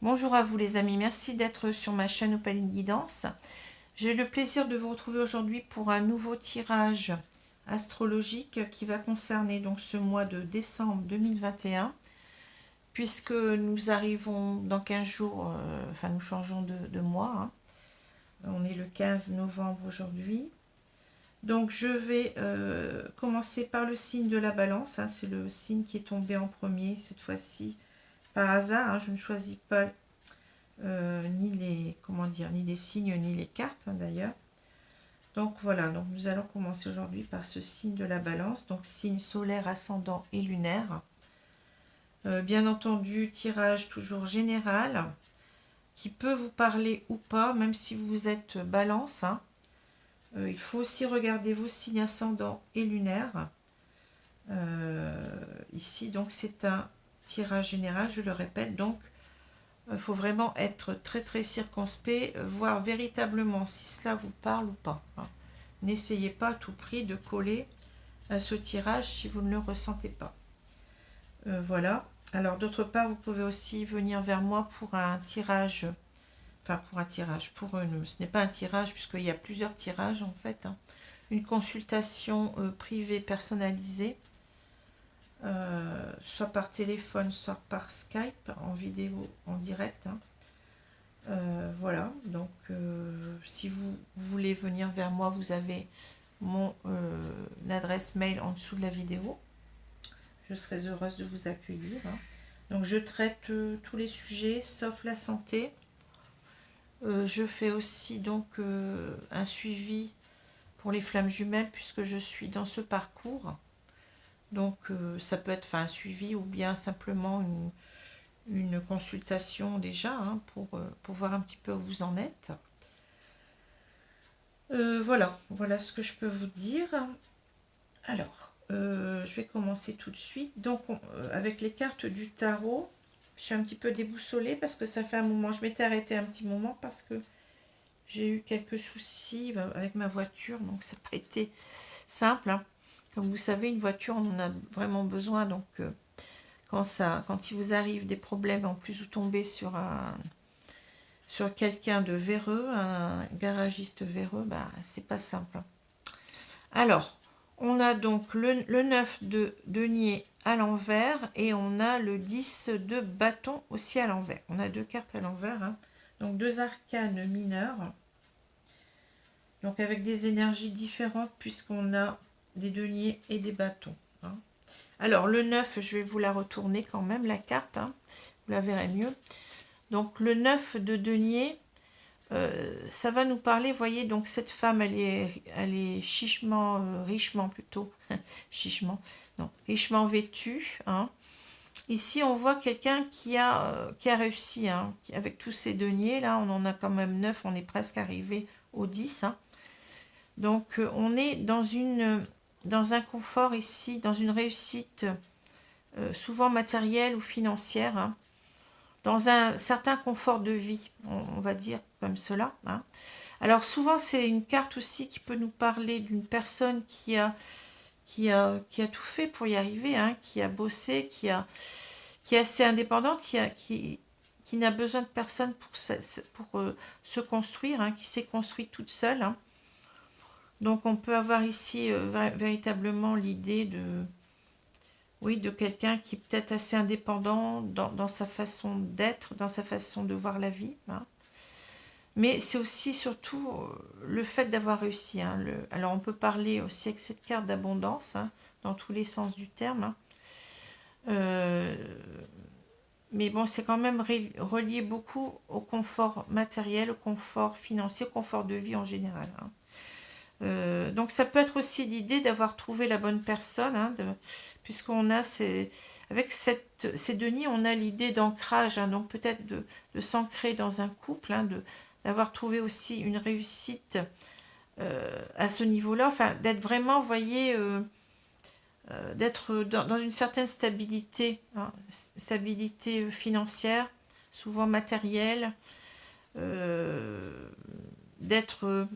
Bonjour à vous les amis, merci d'être sur ma chaîne Opaline Guidance. J'ai le plaisir de vous retrouver aujourd'hui pour un nouveau tirage astrologique qui va concerner donc ce mois de décembre 2021, puisque nous arrivons dans 15 jours, nous changeons de mois, hein. On est le 15 novembre aujourd'hui. Donc je vais commencer par le signe de la balance, hein. C'est le signe qui est tombé en premier cette fois-ci par hasard, hein. Je ne choisis pas ni les signes ni les cartes, hein, d'ailleurs. Donc voilà, donc nous allons commencer aujourd'hui par ce signe de la balance, donc signe solaire, ascendant et lunaire. Bien entendu, tirage toujours général qui peut vous parler ou pas, même si vous êtes balance, hein. Il faut aussi regarder vos signes ascendants et lunaires. Ici, donc c'est un tirage général, je le répète, donc il faut vraiment être très très circonspect, voir véritablement si cela vous parle ou pas, hein. N'essayez pas à tout prix de coller à ce tirage si vous ne le ressentez pas. Voilà. Alors d'autre part, vous pouvez aussi venir vers moi pour un tirage, ce n'est pas un tirage puisqu'il y a plusieurs tirages en fait, hein. Une consultation privée personnalisée, soit par téléphone, soit par Skype, en vidéo, en direct, hein. Voilà, donc si vous voulez venir vers moi, vous avez mon adresse mail en dessous de la vidéo. Je serai heureuse de vous accueillir, hein. Donc je traite tous les sujets sauf la santé. Je fais aussi donc un suivi pour les flammes jumelles puisque je suis dans ce parcours. Donc ça peut être un suivi ou bien simplement une consultation déjà, hein, pour voir un petit peu où vous en êtes. Voilà ce que je peux vous dire. Alors, je vais commencer tout de suite. Donc, avec les cartes du tarot, je suis un petit peu déboussolée parce que ça fait un moment. Je m'étais arrêtée un petit moment parce que j'ai eu quelques soucis avec ma voiture. Donc, ça n'a pas été simple, hein. Comme vous savez, une voiture, on en a vraiment besoin. Donc, quand il vous arrive des problèmes, en plus vous tombez sur quelqu'un de véreux, un garagiste véreux, c'est pas simple. Alors, on a donc le 9 de denier à l'envers et on a le 10 de bâton aussi à l'envers. On a deux cartes à l'envers, hein. Donc deux arcanes mineurs. Donc avec des énergies différentes puisqu'on a des deniers et des bâtons, hein. Alors le 9, je vais vous la retourner quand même, la carte, hein. Vous la verrez mieux. Donc le 9 de denier, ça va nous parler, voyez, donc cette femme, elle est richement plutôt, richement vêtue, hein. Ici, on voit quelqu'un qui a réussi, hein, avec tous ces deniers, là, on en a quand même 9, on est presque arrivé au 10, hein. Donc, on est dans un confort ici, dans une réussite souvent matérielle ou financière, hein, dans un certain confort de vie, on va dire comme cela, hein. Alors souvent c'est une carte aussi qui peut nous parler d'une personne qui a tout fait pour y arriver, hein, qui a bossé, qui est assez indépendante, qui n'a besoin de personne pour se construire, hein, qui s'est construite toute seule, hein. Donc on peut avoir ici véritablement l'idée de quelqu'un qui est peut-être assez indépendant dans sa façon d'être, dans sa façon de voir la vie, hein. Mais c'est aussi surtout le fait d'avoir réussi, hein. Alors on peut parler aussi avec cette carte d'abondance, hein, dans tous les sens du terme, hein. Mais bon, c'est quand même relié beaucoup au confort matériel, au confort financier, au confort de vie en général, hein. Donc ça peut être aussi l'idée d'avoir trouvé la bonne personne, hein, puisqu'on a avec ces deniers, on a l'idée d'ancrage, hein, donc peut-être de s'ancrer dans un couple, hein, d'avoir trouvé aussi une réussite à ce niveau-là, enfin d'être vraiment, vous voyez, d'être dans une certaine stabilité, hein, stabilité financière, souvent matérielle, d'être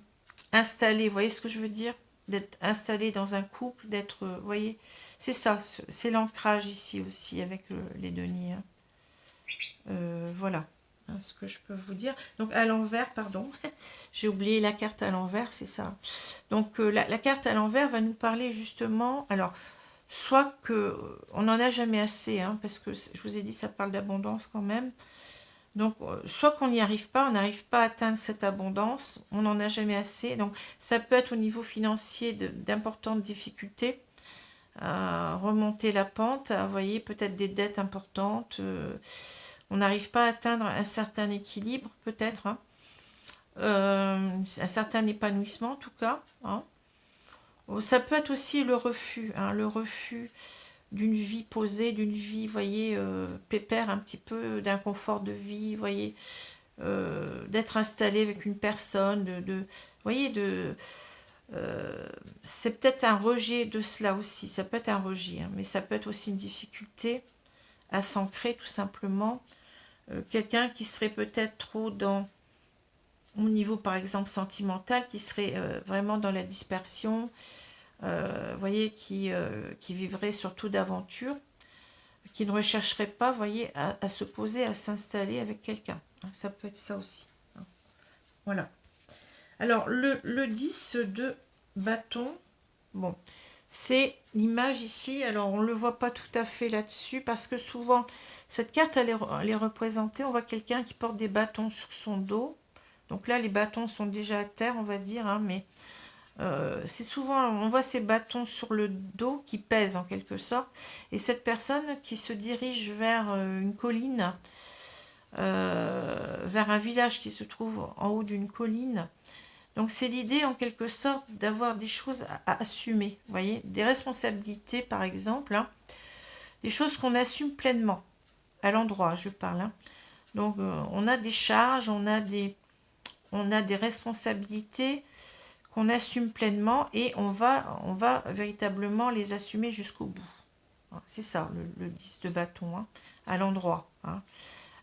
installé, vous voyez ce que je veux dire? D'être installé dans un couple, d'être, vous voyez, c'est ça, c'est l'ancrage ici aussi avec les deniers, hein. Voilà. hein, ce que je peux vous dire. Donc à l'envers, pardon, j'ai oublié la carte à l'envers, c'est ça. Donc la carte à l'envers va nous parler justement, alors, soit que on n'en a jamais assez, hein, parce que je vous ai dit, ça parle d'abondance quand même. Donc, soit qu'on n'y arrive pas, on n'arrive pas à atteindre cette abondance, on n'en a jamais assez. Donc, ça peut être au niveau financier d'importantes difficultés, à remonter la pente, vous voyez, peut-être des dettes importantes. On n'arrive pas à atteindre un certain équilibre, peut-être, hein, un certain épanouissement, en tout cas. Hein. Ça peut être aussi le refus, hein, le refus d'une vie posée, d'une vie, vous voyez, pépère, un petit peu d'un confort de vie, vous voyez, d'être installé avec une personne, vous voyez, c'est peut-être un rejet de cela aussi, ça peut être un rejet, hein, mais ça peut être aussi une difficulté à s'ancrer tout simplement. Quelqu'un qui serait peut-être trop au niveau par exemple sentimental, qui serait vraiment dans la dispersion, vous voyez, qui vivrait surtout d'aventure, qui ne rechercherait pas, vous voyez, à se poser, à s'installer avec quelqu'un. Hein, ça peut être ça aussi. Hein. Voilà. Alors, le 10 de bâton, bon, c'est l'image ici. Alors, on ne le voit pas tout à fait là-dessus parce que souvent, cette carte, elle est représentée. On voit quelqu'un qui porte des bâtons sur son dos. Donc là, les bâtons sont déjà à terre, on va dire, hein, mais c'est souvent, on voit ces bâtons sur le dos qui pèsent en quelque sorte. Et cette personne qui se dirige vers une colline, vers un village qui se trouve en haut d'une colline. Donc c'est l'idée en quelque sorte d'avoir des choses à assumer, vous voyez, des responsabilités par exemple, hein, des choses qu'on assume pleinement, à l'endroit je parle. Hein. Donc on a des charges, on a des responsabilités qu'on assume pleinement et on va véritablement les assumer jusqu'au bout. C'est ça le 10 de bâton, hein, à l'endroit. Hein.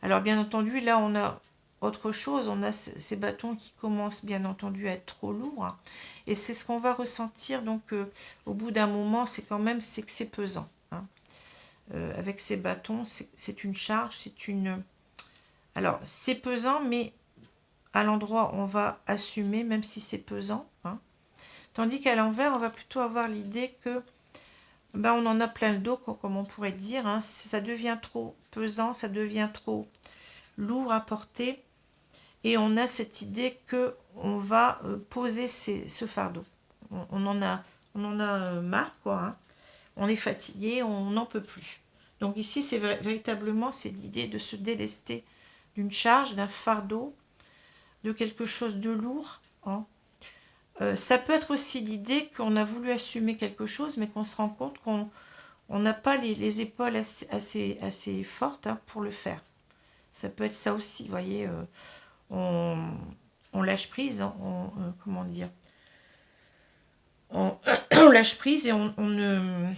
Alors bien entendu, là on a autre chose, on a ces bâtons qui commencent bien entendu à être trop lourds. Hein, et c'est ce qu'on va ressentir donc au bout d'un moment, c'est que c'est pesant. Hein. Avec ces bâtons, c'est une charge, c'est une... Alors c'est pesant, mais à l'endroit on va assumer même si c'est pesant. Hein. Tandis qu'à l'envers, on va plutôt avoir l'idée que ben, on en a plein le dos, comme on pourrait dire. Hein. Ça devient trop pesant, ça devient trop lourd à porter. Et on a cette idée que on va poser ce fardeau. On en a marre, quoi. Hein. On est fatigué, on n'en peut plus. Donc ici, c'est véritablement c'est l'idée de se délester d'une charge, d'un fardeau, de quelque chose de lourd. Hein. Ça peut être aussi l'idée qu'on a voulu assumer quelque chose, mais qu'on se rend compte qu'on n'a pas les épaules assez fortes, hein, pour le faire. Ça peut être ça aussi, vous voyez, on lâche prise, hein, comment dire, on lâche prise et on ne,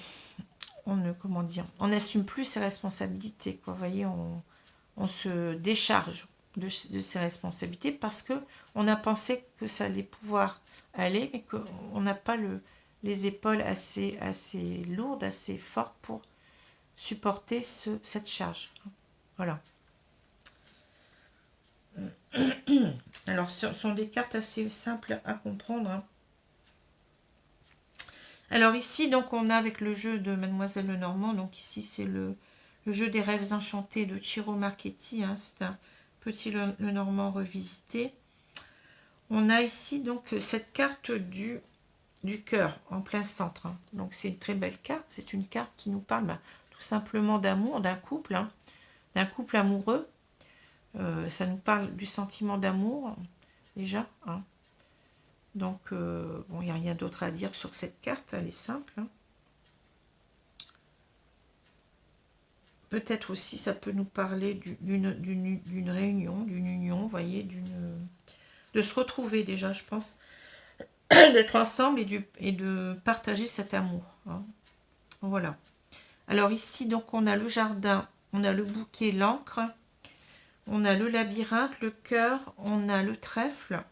comment dire, on n'assume plus ses responsabilités, quoi, vous voyez, on se décharge de ses responsabilités parce que on a pensé que ça allait pouvoir aller, mais qu'on n'a pas les épaules assez lourdes, assez fortes pour supporter cette charge. Voilà. Alors, ce sont des cartes assez simples à comprendre. Hein. Alors ici, donc, on a avec le jeu de Mademoiselle Lenormand, donc ici, c'est le jeu des rêves enchantés de Ciro Marchetti, hein, c'est un petit Lenormand revisité. On a ici donc cette carte du cœur en plein centre. Hein. Donc c'est une très belle carte, c'est une carte qui nous parle tout simplement d'amour, d'un couple amoureux. Ça nous parle du sentiment d'amour déjà. Hein. Donc bon, il n'y a rien d'autre à dire sur cette carte, elle est simple. Hein. Peut-être aussi ça peut nous parler d'une réunion, d'une union, vous voyez, de se retrouver déjà, je pense, d'être ensemble et de partager cet amour. Hein. Voilà. Alors ici, donc, on a le jardin, on a le bouquet, l'encre, on a le labyrinthe, le cœur, on a le trèfle,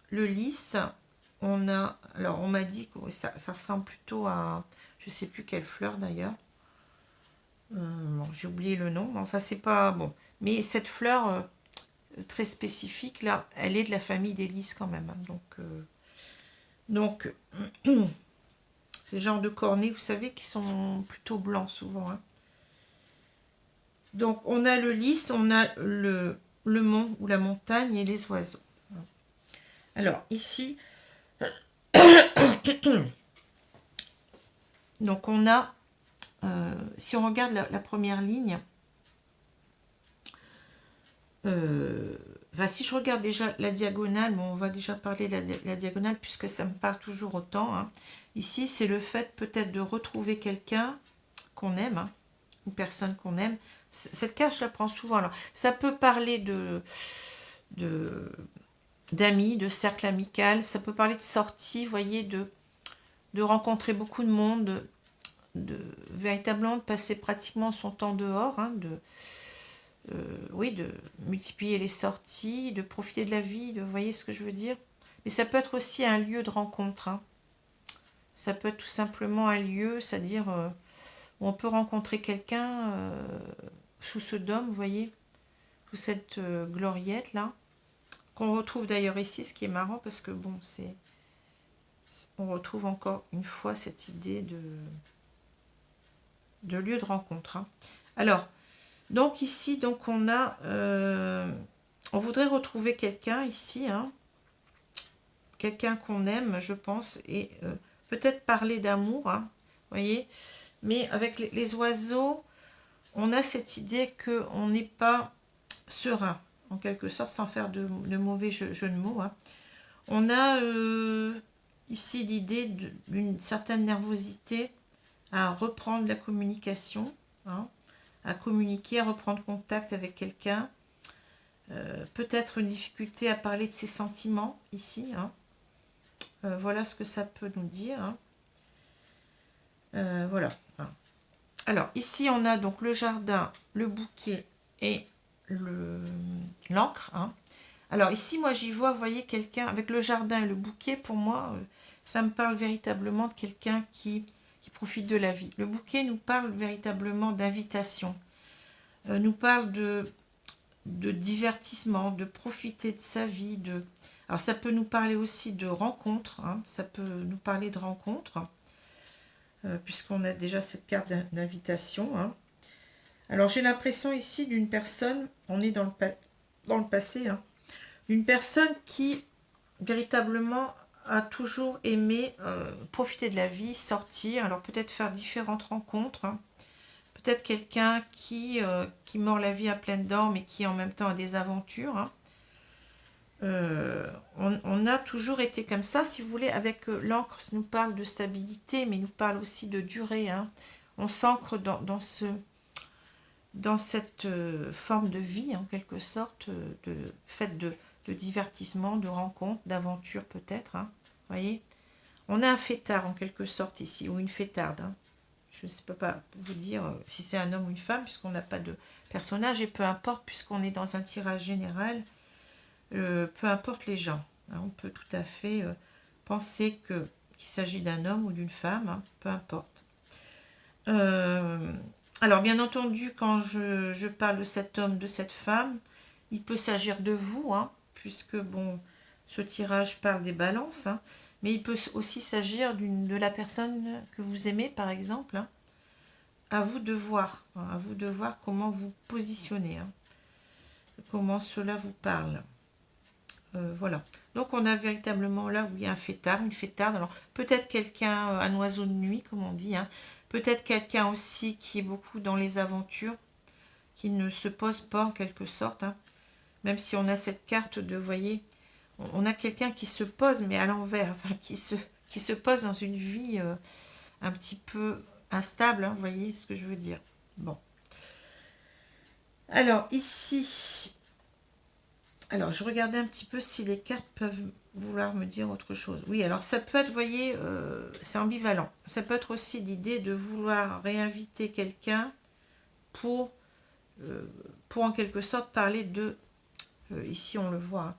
le lys, on a... Alors, on m'a dit que ça ressemble plutôt à... Je sais plus quelle fleur, d'ailleurs. Bon, j'ai oublié le nom, enfin, c'est pas... Bon, mais cette fleur... très spécifique. Là, elle est de la famille des Lys quand même. Hein. Donc c'est le genre de cornets, vous savez, qui sont plutôt blancs souvent. Hein. Donc on a le lys, on a le mont ou la montagne et les oiseaux. Alors ici, donc on a, si on regarde la première ligne, si je regarde déjà la diagonale, bon, on va déjà parler de la diagonale puisque ça me parle toujours autant. Hein. Ici, c'est le fait peut-être de retrouver quelqu'un qu'on aime, hein, une personne qu'on aime. Cette carte, je la prends souvent. Alors, ça peut parler d'amis, de cercle amical, ça peut parler de sortie, vous voyez, de rencontrer beaucoup de monde, véritablement de passer pratiquement son temps dehors, hein, oui, de multiplier les sorties, de profiter de la vie, vous voyez ce que je veux dire. Mais ça peut être aussi un lieu de rencontre. Hein. Ça peut être tout simplement un lieu, c'est-à-dire où on peut rencontrer quelqu'un sous ce dôme, vous voyez, sous cette gloriette là, qu'on retrouve d'ailleurs ici, ce qui est marrant parce que bon, on retrouve encore une fois cette idée de lieu de rencontre. Hein. Alors, donc ici, donc on a, on voudrait retrouver quelqu'un ici, hein, quelqu'un qu'on aime, je pense, et peut-être parler d'amour, hein, voyez. Mais avec les oiseaux, on a cette idée qu'on n'est pas serein, en quelque sorte, sans faire de mauvais jeu de mots. Hein. On a ici l'idée d'une certaine nervosité à reprendre la communication, hein, à communiquer, à reprendre contact avec quelqu'un. Peut-être une difficulté à parler de ses sentiments ici. Hein. Voilà ce que ça peut nous dire. Hein. Voilà. Alors, ici, on a donc le jardin, le bouquet et l'encre. Hein. Alors, ici, moi, j'y vois, vous voyez, quelqu'un avec le jardin et le bouquet. Pour moi, ça me parle véritablement de quelqu'un qui profite de la vie. Le bouquet nous parle véritablement d'invitation. Nous parle de divertissement, de profiter de sa vie. Alors, ça peut nous parler aussi de rencontres. Hein. Ça peut nous parler de rencontres. Puisqu'on a déjà cette carte d'invitation. Hein. Alors j'ai l'impression ici d'une personne, on est dans le passé, hein, d'une personne qui véritablement a toujours aimé profiter de la vie, sortir, alors peut-être faire différentes rencontres, hein. Peut-être quelqu'un qui mord la vie à pleines dents mais qui en même temps a des aventures. Hein. On a toujours été comme ça, si vous voulez, avec l'encre, ça nous parle de stabilité, mais nous parle aussi de durée. Hein. On s'ancre dans cette forme de vie, en quelque sorte, faite de divertissement, de rencontres, d'aventures peut-être. Hein. Voyez, on a un fêtard en quelque sorte ici, ou une fêtarde. Hein. Je ne sais pas vous dire si c'est un homme ou une femme, puisqu'on n'a pas de personnage, et peu importe, puisqu'on est dans un tirage général. Peu importe les gens, hein, on peut tout à fait penser qu'il s'agit d'un homme ou d'une femme, hein, peu importe. Alors bien entendu, quand je parle de cet homme, de cette femme, il peut s'agir de vous, hein, puisque bon, ce tirage parle des balances, hein, mais il peut aussi s'agir de la personne que vous aimez, par exemple. Hein. À vous de voir, hein, à vous de voir comment vous positionnez, hein, comment cela vous parle. Voilà. Donc on a véritablement là, oui, un fêtard, une fêtarde. Alors peut-être quelqu'un, un oiseau de nuit, comme on dit. Hein. Peut-être quelqu'un aussi qui est beaucoup dans les aventures, qui ne se pose pas en quelque sorte. Hein. Même si on a cette carte de, vous voyez, on a quelqu'un qui se pose, mais à l'envers, enfin, qui se pose dans une vie un petit peu instable. Hein, vous voyez ce que je veux dire. Bon. Alors ici... Alors, je regardais un petit peu si les cartes peuvent vouloir me dire autre chose. Oui, alors ça peut être, vous voyez, c'est ambivalent. Ça peut être aussi l'idée de vouloir réinviter quelqu'un pour en quelque sorte parler de, ici on le voit, hein,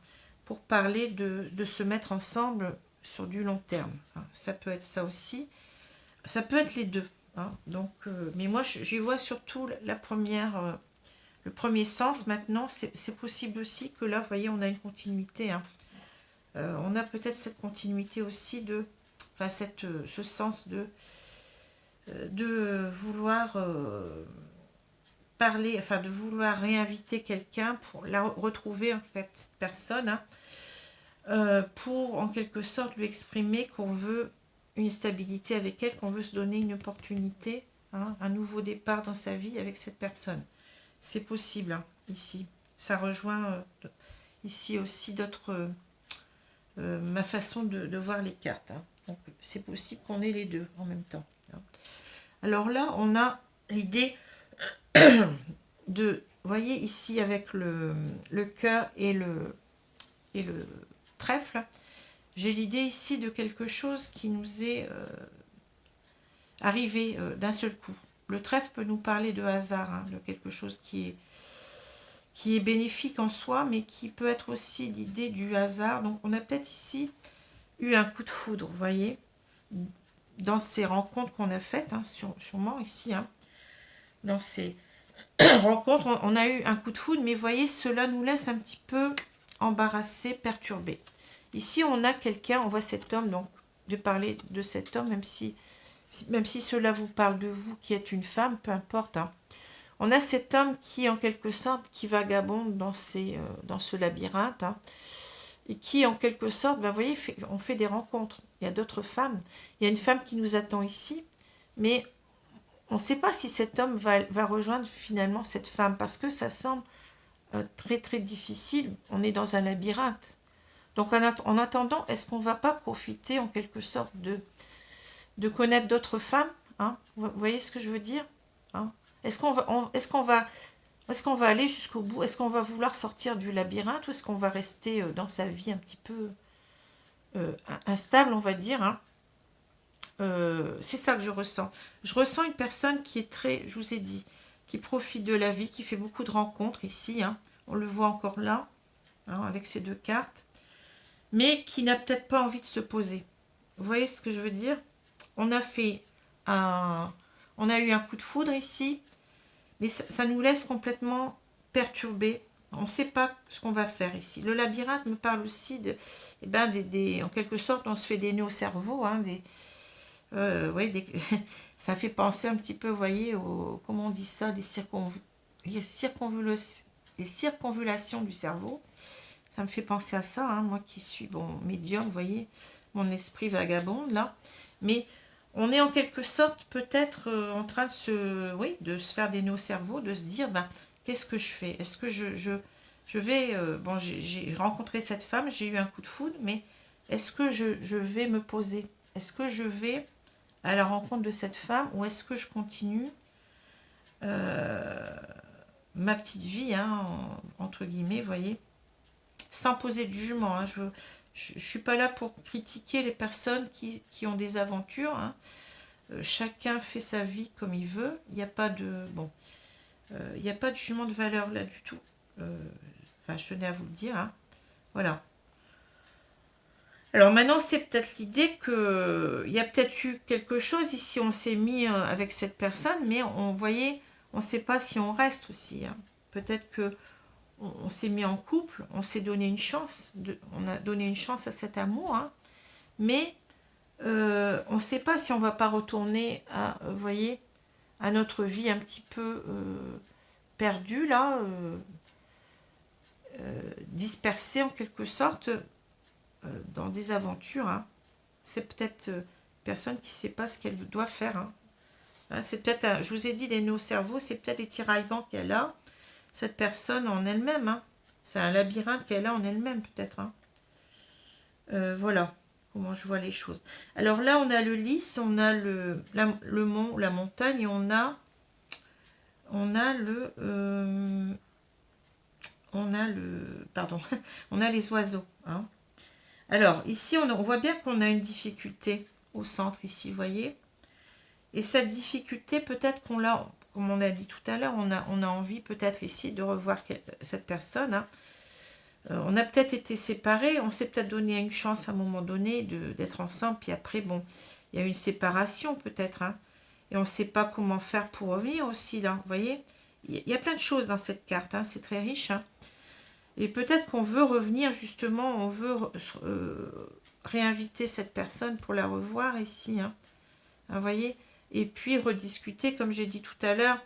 pour parler de se mettre ensemble sur du long terme. Hein. Ça peut être ça aussi. Ça peut être les deux. Hein. Donc, mais moi, j'y vois surtout la première le premier sens. Maintenant, c'est possible aussi que là, vous voyez, on a une continuité. Hein. On a peut-être cette continuité aussi de... Enfin, ce sens de vouloir parler, enfin, de vouloir réinviter quelqu'un pour la retrouver, en fait, cette personne, hein, pour, en quelque sorte, lui exprimer qu'on veut une stabilité avec elle, qu'on veut se donner une opportunité, hein, un nouveau départ dans sa vie avec cette personne. C'est possible, hein, ici. Ça rejoint ici aussi d'autres... ma façon de voir les cartes. Hein. Donc, c'est possible qu'on ait les deux en même temps. Hein. Alors là, on a l'idée de... Vous voyez ici avec le cœur et le trèfle, j'ai l'idée ici de quelque chose qui nous est arrivé d'un seul coup. Le trèfle peut nous parler de hasard, hein, de quelque chose qui est bénéfique en soi, mais qui peut être aussi l'idée du hasard. Donc on a peut-être ici eu un coup de foudre, vous voyez, dans ces rencontres qu'on a faites, hein, sûrement ici, hein, dans ces rencontres, on a eu un coup de foudre, mais vous voyez, cela nous laisse un petit peu embarrassés, perturbés. Ici, on a quelqu'un, on voit cet homme, donc de parler de cet homme, même si cela vous parle de vous qui êtes une femme, peu importe, hein. On a cet homme qui, en quelque sorte, qui vagabonde dans ce labyrinthe, hein, et qui, en quelque sorte, ben, vous voyez, on fait des rencontres. Il y a d'autres femmes. Il y a une femme qui nous attend ici, mais on ne sait pas si cet homme va rejoindre finalement cette femme, parce que ça semble très, très difficile. On est dans un labyrinthe. Donc, en attendant, est-ce qu'on ne va pas profiter, en quelque sorte, de connaître d'autres femmes, hein? Vous voyez ce que je veux dire, hein? Est-ce qu'on va aller jusqu'au bout? Est-ce qu'on va vouloir sortir du labyrinthe ou est-ce qu'on va rester dans sa vie un petit peu instable, on va dire, hein? C'est ça que je ressens. Je ressens une personne qui est très, je vous ai dit, qui profite de la vie, qui fait beaucoup de rencontres ici, hein. On le voit encore là, hein, avec ces deux cartes, mais qui n'a peut-être pas envie de se poser. Vous voyez ce que je veux dire? On a eu un coup de foudre ici, mais ça nous laisse complètement perturbés. On ne sait pas ce qu'on va faire ici. Le labyrinthe me parle aussi en quelque sorte, on se fait des nœuds au cerveau, hein, ça fait penser un petit peu, vous voyez, comment on dit ça, les circonvulations du cerveau. Ça me fait penser à ça, hein, moi qui suis, bon, médium, vous voyez, mon esprit vagabonde, là. Mais on est en quelque sorte peut-être en train de se faire des nœuds au cerveau, de se dire, ben, qu'est-ce que je fais? Est-ce que je vais... bon, j'ai rencontré cette femme, j'ai eu un coup de foudre, mais est-ce que je vais me poser? Est-ce que je vais à la rencontre de cette femme ou est-ce que je continue ma petite vie, hein, entre guillemets, vous voyez, sans poser de jugement, hein. Je ne suis pas là pour critiquer les personnes qui ont des aventures, hein. Chacun fait sa vie comme il veut. Il n'y a pas de... Bon, il n'y a pas de jugement de valeur là du tout. Enfin, je tenais à vous le dire, hein. Voilà. Alors maintenant, c'est peut-être l'idée qu'il y a peut-être eu quelque chose ici. On s'est mis avec cette personne, mais on voyait, on ne sait pas si on reste aussi, hein. Peut-être que on s'est mis en couple, on s'est donné une chance, on a donné une chance à cet amour, hein, mais on ne sait pas si on ne va pas retourner à, vous voyez, à notre vie un petit peu perdue, là, dispersée en quelque sorte dans des aventures, hein. C'est peut-être une personne qui ne sait pas ce qu'elle doit faire, hein. Hein, c'est peut-être, je vous ai dit, les nœuds au cerveau, c'est peut-être les tiraillements qu'elle a, cette personne en elle-même, hein. C'est un labyrinthe qu'elle a en elle-même, peut-être, hein. Voilà comment je vois les choses. Alors là, on a le lys, on a le mont, la montagne, et on a pardon, on a les oiseaux, hein. Alors, ici, on voit bien qu'on a une difficulté au centre, ici, vous voyez. Et cette difficulté, peut-être qu'on l'a, comme on l'a dit tout à l'heure, on a envie peut-être ici de revoir cette personne, hein. On a peut-être été séparés, on s'est peut-être donné une chance à un moment donné d'être ensemble, puis après, bon, il y a eu une séparation peut-être, hein, et on ne sait pas comment faire pour revenir aussi, là, vous voyez. il y a plein de choses dans cette carte, hein, c'est très riche. Hein. Et peut-être qu'on veut revenir justement, on veut réinviter cette personne pour la revoir ici. Hein. Vous voyez? Et puis rediscuter, comme j'ai dit tout à l'heure,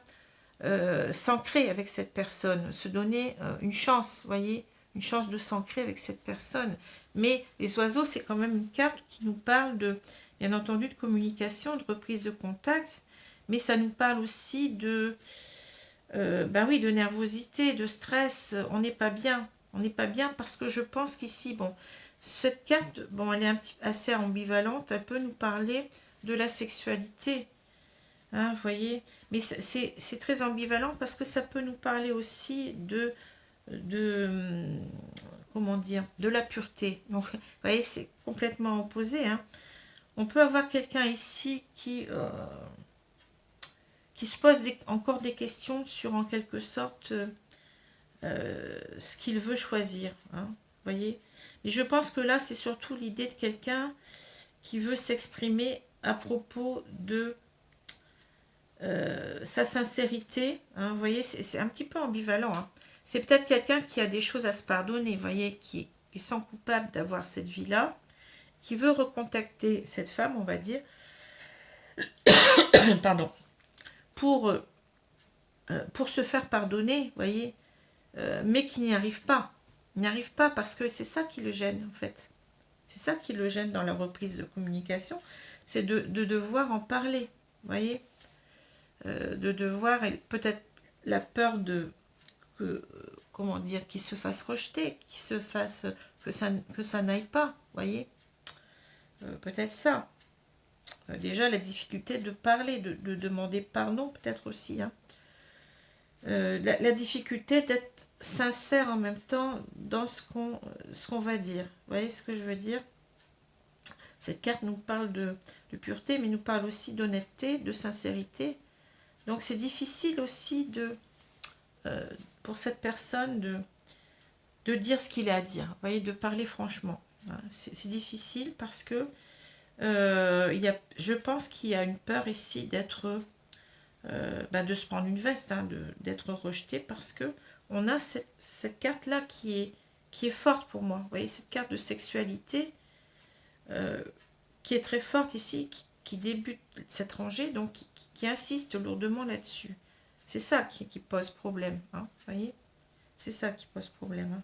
s'ancrer avec cette personne, se donner une chance, vous voyez? Une chance de s'ancrer avec cette personne. Mais les oiseaux, c'est quand même une carte qui nous parle de, bien entendu, de communication, de reprise de contact, mais ça nous parle aussi de, ben oui, de nervosité, de stress. On n'est pas bien. On n'est pas bien parce que je pense qu'ici, bon, cette carte, bon, elle est assez ambivalente. Elle peut nous parler de la sexualité. Hein, vous voyez, mais c'est très ambivalent parce que ça peut nous parler aussi de comment dire, de la pureté. Donc, vous voyez, c'est complètement opposé. Hein. On peut avoir quelqu'un ici qui se pose encore des questions sur, en quelque sorte, ce qu'il veut choisir. Hein, vous voyez. Mais je pense que là, c'est surtout l'idée de quelqu'un qui veut s'exprimer à propos de sa sincérité. Hein, vous voyez, c'est un petit peu ambivalent. Hein. C'est peut-être quelqu'un qui a des choses à se pardonner, vous voyez, qui sent coupable d'avoir cette vie-là, qui veut recontacter cette femme, on va dire, pardon, pour se faire pardonner, vous voyez, mais qui n'y arrive pas. Il n'y arrive pas parce que c'est ça qui le gêne, en fait. C'est ça qui le gêne dans la reprise de communication, c'est de devoir en parler, vous voyez, de devoir, peut-être la peur de, comment dire, qu'il se fasse rejeter, qu'il se fasse, que ça n'aille pas, vous voyez, peut-être ça. Déjà, la difficulté de parler, de demander pardon, peut-être aussi, hein. La difficulté d'être sincère en même temps dans ce qu'on va dire. Vous voyez ce que je veux dire? Cette carte nous parle de pureté, mais nous parle aussi d'honnêteté, de sincérité. Donc c'est difficile aussi pour cette personne de dire ce qu'il a à dire. Vous voyez, de parler franchement. C'est difficile parce que je pense qu'il y a une peur ici d'être... de se prendre une veste, hein, d'être rejeté parce que on a cette carte-là qui est forte pour moi. Vous voyez, cette carte de sexualité qui est très forte ici, qui débute cette rangée, donc qui insiste lourdement là-dessus. C'est ça qui pose problème, hein, vous voyez. C'est ça qui pose problème.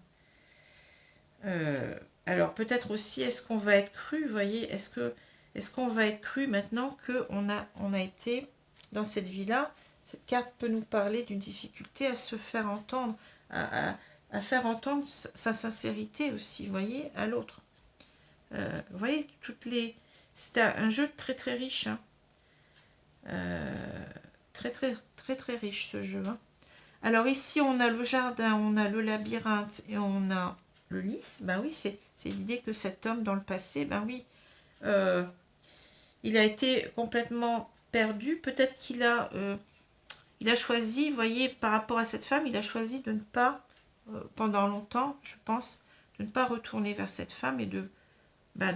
Hein. Alors peut-être aussi, est-ce qu'on va être cru, vous voyez, est-ce qu'on va être cru maintenant qu'on a été dans cette vie-là? Cette carte peut nous parler d'une difficulté à se faire entendre, à faire entendre sa sincérité aussi, vous voyez, à l'autre. Vous voyez, c'est un jeu très très riche. Hein. Très très très très riche ce jeu. Hein. Alors ici, on a le jardin, on a le labyrinthe et on a le lys. Ben oui, c'est l'idée que cet homme dans le passé, ben oui, il a été complètement perdu. Peut-être qu'il il a choisi, vous voyez, par rapport à cette femme, il a choisi de ne pas, pendant longtemps, je pense, de ne pas retourner vers cette femme et de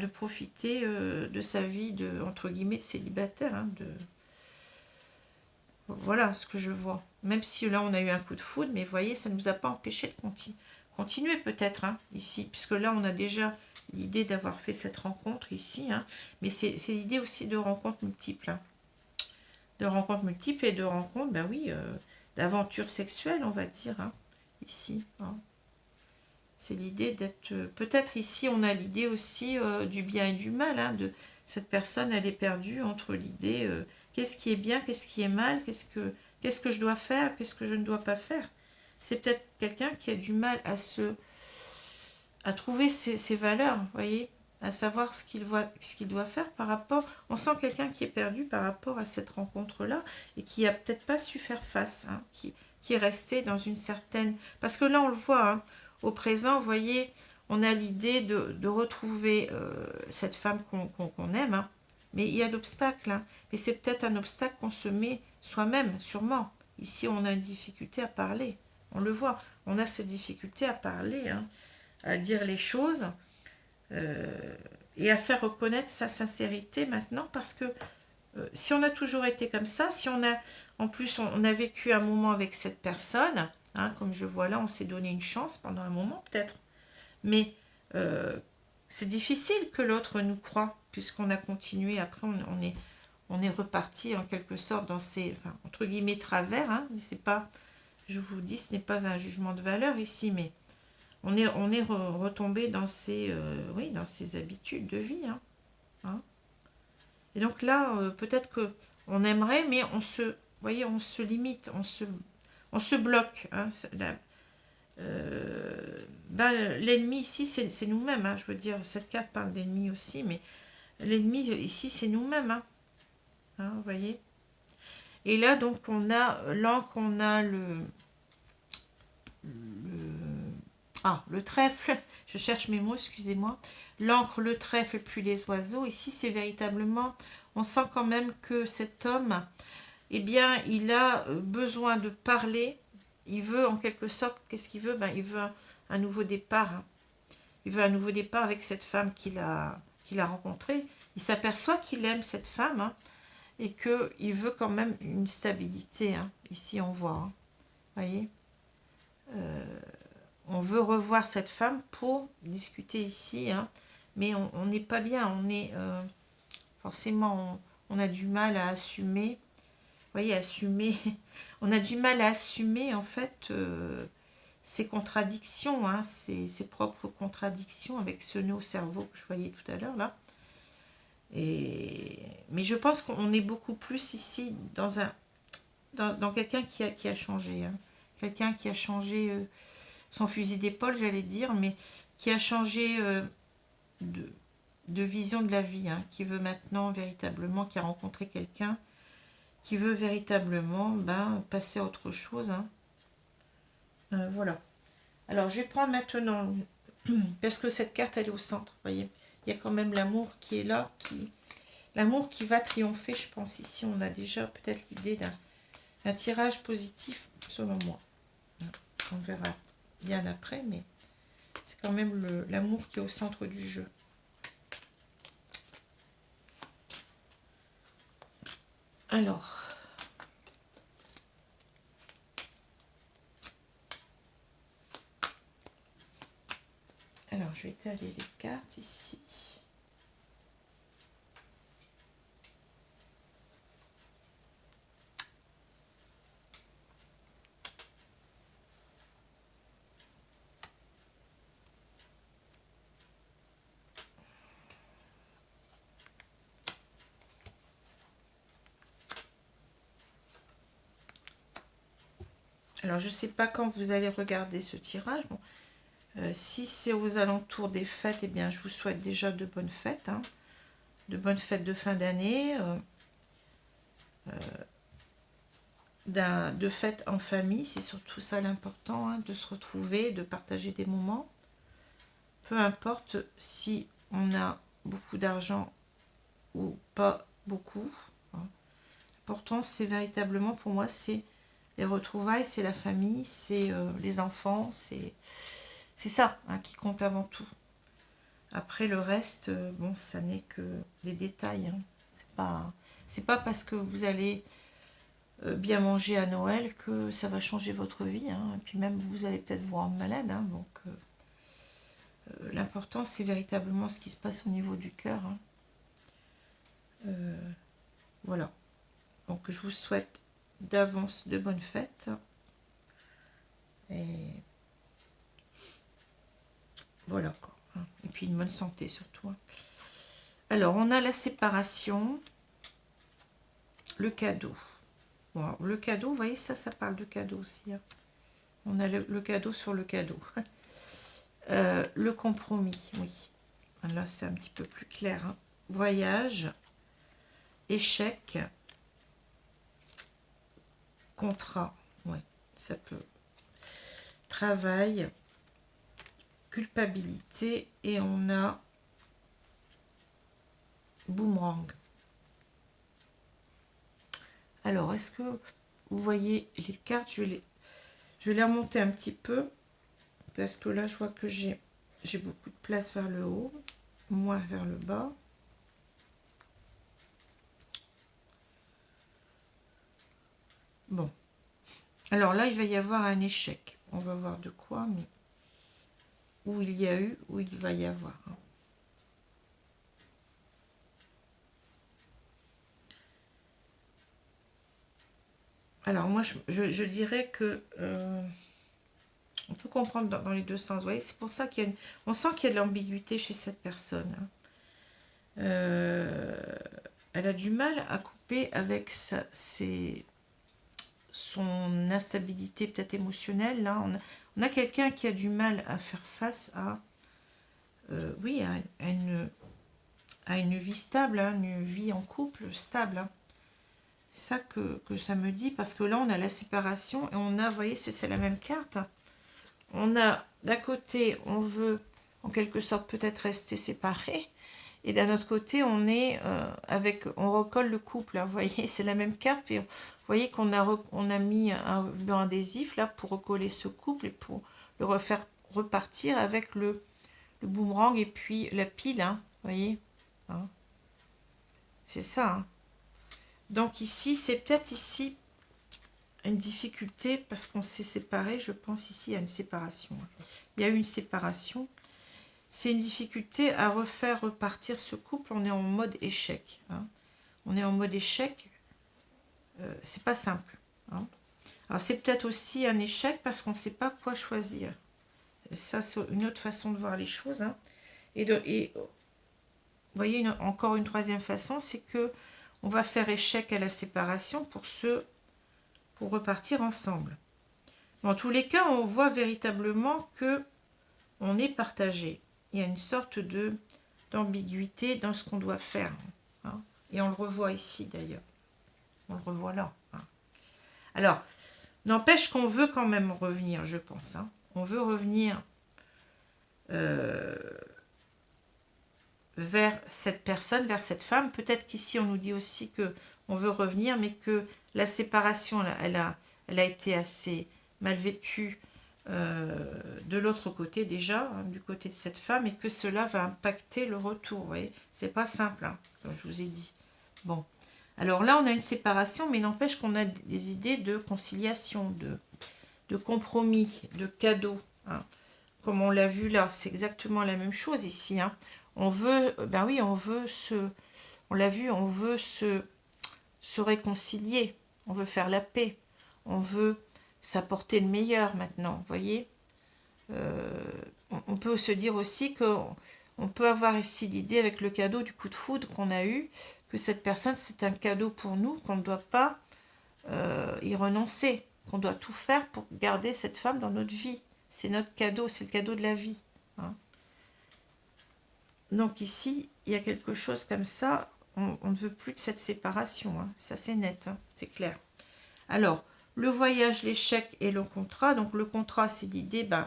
profiter de sa vie de, entre guillemets, de célibataire. Hein, Voilà ce que je vois. Même si là, on a eu un coup de foudre, mais vous voyez, ça ne nous a pas empêché de continuer peut-être, hein, ici. Puisque là, on a déjà l'idée d'avoir fait cette rencontre ici. Hein, mais c'est l'idée aussi de rencontres multiples. Hein, de rencontres multiples et de rencontres, ben oui, d'aventures sexuelles, on va dire, hein, ici. Hein. C'est l'idée d'être... peut-être ici, on a l'idée aussi du bien et du mal. Hein, de cette personne, elle est perdue entre l'idée... qu'est-ce qui est bien, qu'est-ce qui est mal, qu'est-ce que je dois faire, qu'est-ce que je ne dois pas faire. C'est peut-être quelqu'un qui a du mal à trouver ses valeurs, vous voyez, à savoir ce qu'il doit faire par rapport... On sent quelqu'un qui est perdu par rapport à cette rencontre-là et qui n'a peut-être pas su faire face, hein, qui est resté dans une certaine... Parce que là, on le voit, hein, au présent, vous voyez, on a l'idée de retrouver cette femme qu'on aime, hein, mais il y a l'obstacle, hein. Mais c'est peut-être un obstacle qu'on se met soi-même, sûrement. Ici, on a une difficulté à parler. On le voit, on a cette difficulté à parler, hein, à dire les choses et à faire reconnaître sa sincérité maintenant parce que si on a toujours été comme ça, si on a, en plus, on a vécu un moment avec cette personne, hein, comme je vois là, on s'est donné une chance pendant un moment peut-être, mais c'est difficile que l'autre nous croie, puisqu'on a continué, après on est reparti en quelque sorte dans ces, enfin, entre guillemets, travers, hein, mais c'est pas, je vous dis, ce n'est pas un jugement de valeur ici, mais on est retombé dans ces, oui, dans ces habitudes de vie, hein, hein. Et donc là, peut-être que on aimerait, mais on se, vous voyez, on se limite, on se bloque, hein, ben, l'ennemi ici, c'est nous-mêmes, hein, je veux dire, cette carte parle d'ennemi aussi, mais l'ennemi ici, c'est nous-mêmes, hein, hein, vous voyez. Et là, donc, on a l'encre, on a le trèfle, je cherche mes mots, excusez-moi, l'encre, le trèfle, puis les oiseaux. Ici, c'est véritablement, on sent quand même que cet homme, eh bien, il a besoin de parler, il veut en quelque sorte, qu'est-ce qu'il veut? Ben, il veut un nouveau départ, hein. Il veut un nouveau départ avec cette femme qu'il a rencontrée. Il s'aperçoit qu'il aime cette femme, hein, et qu'il veut quand même une stabilité, hein. Ici, on voit, hein, voyez, on veut revoir cette femme pour discuter ici, hein, mais on n'est pas bien, on est forcément, on a du mal à assumer, vous voyez, assumer, on a du mal à assumer en fait ses contradictions, hein, ses propres contradictions avec ce nœud au cerveau que je voyais tout à l'heure là. Mais je pense qu'on est beaucoup plus ici dans quelqu'un qui a changé, hein. Quelqu'un qui a changé son fusil d'épaule, j'allais dire, mais qui a changé de vision de la vie, hein, qui veut maintenant véritablement, qui a rencontré quelqu'un, qui veut véritablement passer à autre chose, hein. Voilà. Alors, je vais prendre maintenant, parce que cette carte, elle est au centre, vous voyez. Il y a quand même l'amour qui est là, l'amour qui va triompher, je pense. Ici, on a déjà peut-être l'idée d'un tirage positif, selon moi. On verra bien après, mais c'est quand même l'amour qui est au centre du jeu. Alors, je vais étaler les cartes ici. Alors, je ne sais pas quand vous allez regarder ce tirage. Bon, si c'est aux alentours des fêtes, eh bien, je vous souhaite déjà de bonnes fêtes, hein, de bonnes fêtes de fin d'année, de fêtes en famille. C'est surtout ça l'important, hein, de se retrouver, de partager des moments. Peu importe si on a beaucoup d'argent ou pas beaucoup, hein. L'important, c'est véritablement, pour moi, c'est les retrouvailles, c'est la famille, c'est les enfants, c'est ça, hein, qui compte avant tout. Après, le reste, bon, ça n'est que des détails, hein. C'est pas parce que vous allez bien manger à Noël que ça va changer votre vie, hein. Et puis même, vous allez peut-être vous rendre malade, hein. Donc, l'important, c'est véritablement ce qui se passe au niveau du cœur, hein. Voilà. Donc, je vous souhaite d'avance de bonnes fêtes. Et voilà, quoi, hein. Et puis une bonne santé surtout, hein. Alors, on a la séparation, le cadeau. Bon, alors, le cadeau, vous voyez, ça parle de cadeau aussi, hein. On a le cadeau sur le cadeau. Le compromis, oui. Là, c'est un petit peu plus clair, hein. Voyage, échec, contrat, ouais, ça peut. Travail, culpabilité, et on a boomerang. Alors, est-ce que vous voyez les cartes? Je vais les remonter un petit peu, parce que là, je vois que j'ai beaucoup de place vers le haut, moins vers le bas. Bon. Alors là, il va y avoir un échec. On va voir de quoi, mais où il y a eu, où il va y avoir. Alors moi, je dirais que on peut comprendre dans les deux sens. Vous voyez, c'est pour ça qu'il y a on sent qu'il y a de l'ambiguïté chez cette personne. Elle a du mal à couper avec son instabilité peut-être émotionnelle. Là, on a quelqu'un qui a du mal à faire face à, oui, à une vie stable, hein, une vie en couple stable. Hein. C'est ça que ça me dit, parce que là, on a la séparation et on a, vous voyez, c'est la même carte. On a, d'un côté, on veut en quelque sorte peut-être rester séparés, et d'un autre côté, on est on recolle le couple. Hein, vous voyez, c'est la même carte. Puis vous voyez qu'on on a mis un ruban adhésif là pour recoller ce couple et pour le refaire repartir avec le boomerang et puis la pile. Hein, vous voyez, hein, c'est ça. Hein. Donc ici, c'est peut-être ici une difficulté parce qu'on s'est séparés. Je pense ici à une séparation. Il y a eu une séparation. C'est une difficulté à refaire repartir ce couple. On est en mode échec. Hein. On est en mode échec. C'est pas simple. Hein. Alors c'est peut-être aussi un échec parce qu'on ne sait pas quoi choisir. Ça, c'est une autre façon de voir les choses. Hein. Et vous voyez, encore une troisième façon, c'est que on va faire échec à la séparation pour repartir ensemble. Dans tous les cas, on voit véritablement que on est partagé. Il y a une sorte d'ambiguïté dans ce qu'on doit faire. Hein. Et on le revoit ici d'ailleurs. On le revoit là. Hein. Alors, n'empêche qu'on veut quand même revenir, je pense. Hein. On veut revenir vers cette personne, vers cette femme. Peut-être qu'ici, on nous dit aussi que on veut revenir, mais que la séparation, elle a été assez mal vécue de l'autre côté déjà, hein, du côté de cette femme, et que cela va impacter le retour. Vous voyez, c'est pas simple, hein, comme je vous ai dit. Bon, alors là, on a une séparation, mais n'empêche qu'on a des idées de conciliation, de compromis, de cadeaux. Hein. Comme on l'a vu là, c'est exactement la même chose ici. Hein. On veut, ben oui, on l'a vu, on veut se réconcilier, on veut faire la paix, on veut s'apporter le meilleur maintenant, vous voyez. On peut se dire aussi qu'on peut avoir ici l'idée avec le cadeau du coup de foudre qu'on a eu, que cette personne c'est un cadeau pour nous, qu'on ne doit pas y renoncer, qu'on doit tout faire pour garder cette femme dans notre vie. C'est notre cadeau, c'est le cadeau de la vie. Hein. Donc ici, il y a quelque chose comme ça, on ne veut plus de cette séparation, hein. Ça c'est net, hein, c'est clair. Alors, le voyage, l'échec et le contrat. Donc le contrat, c'est l'idée, ben,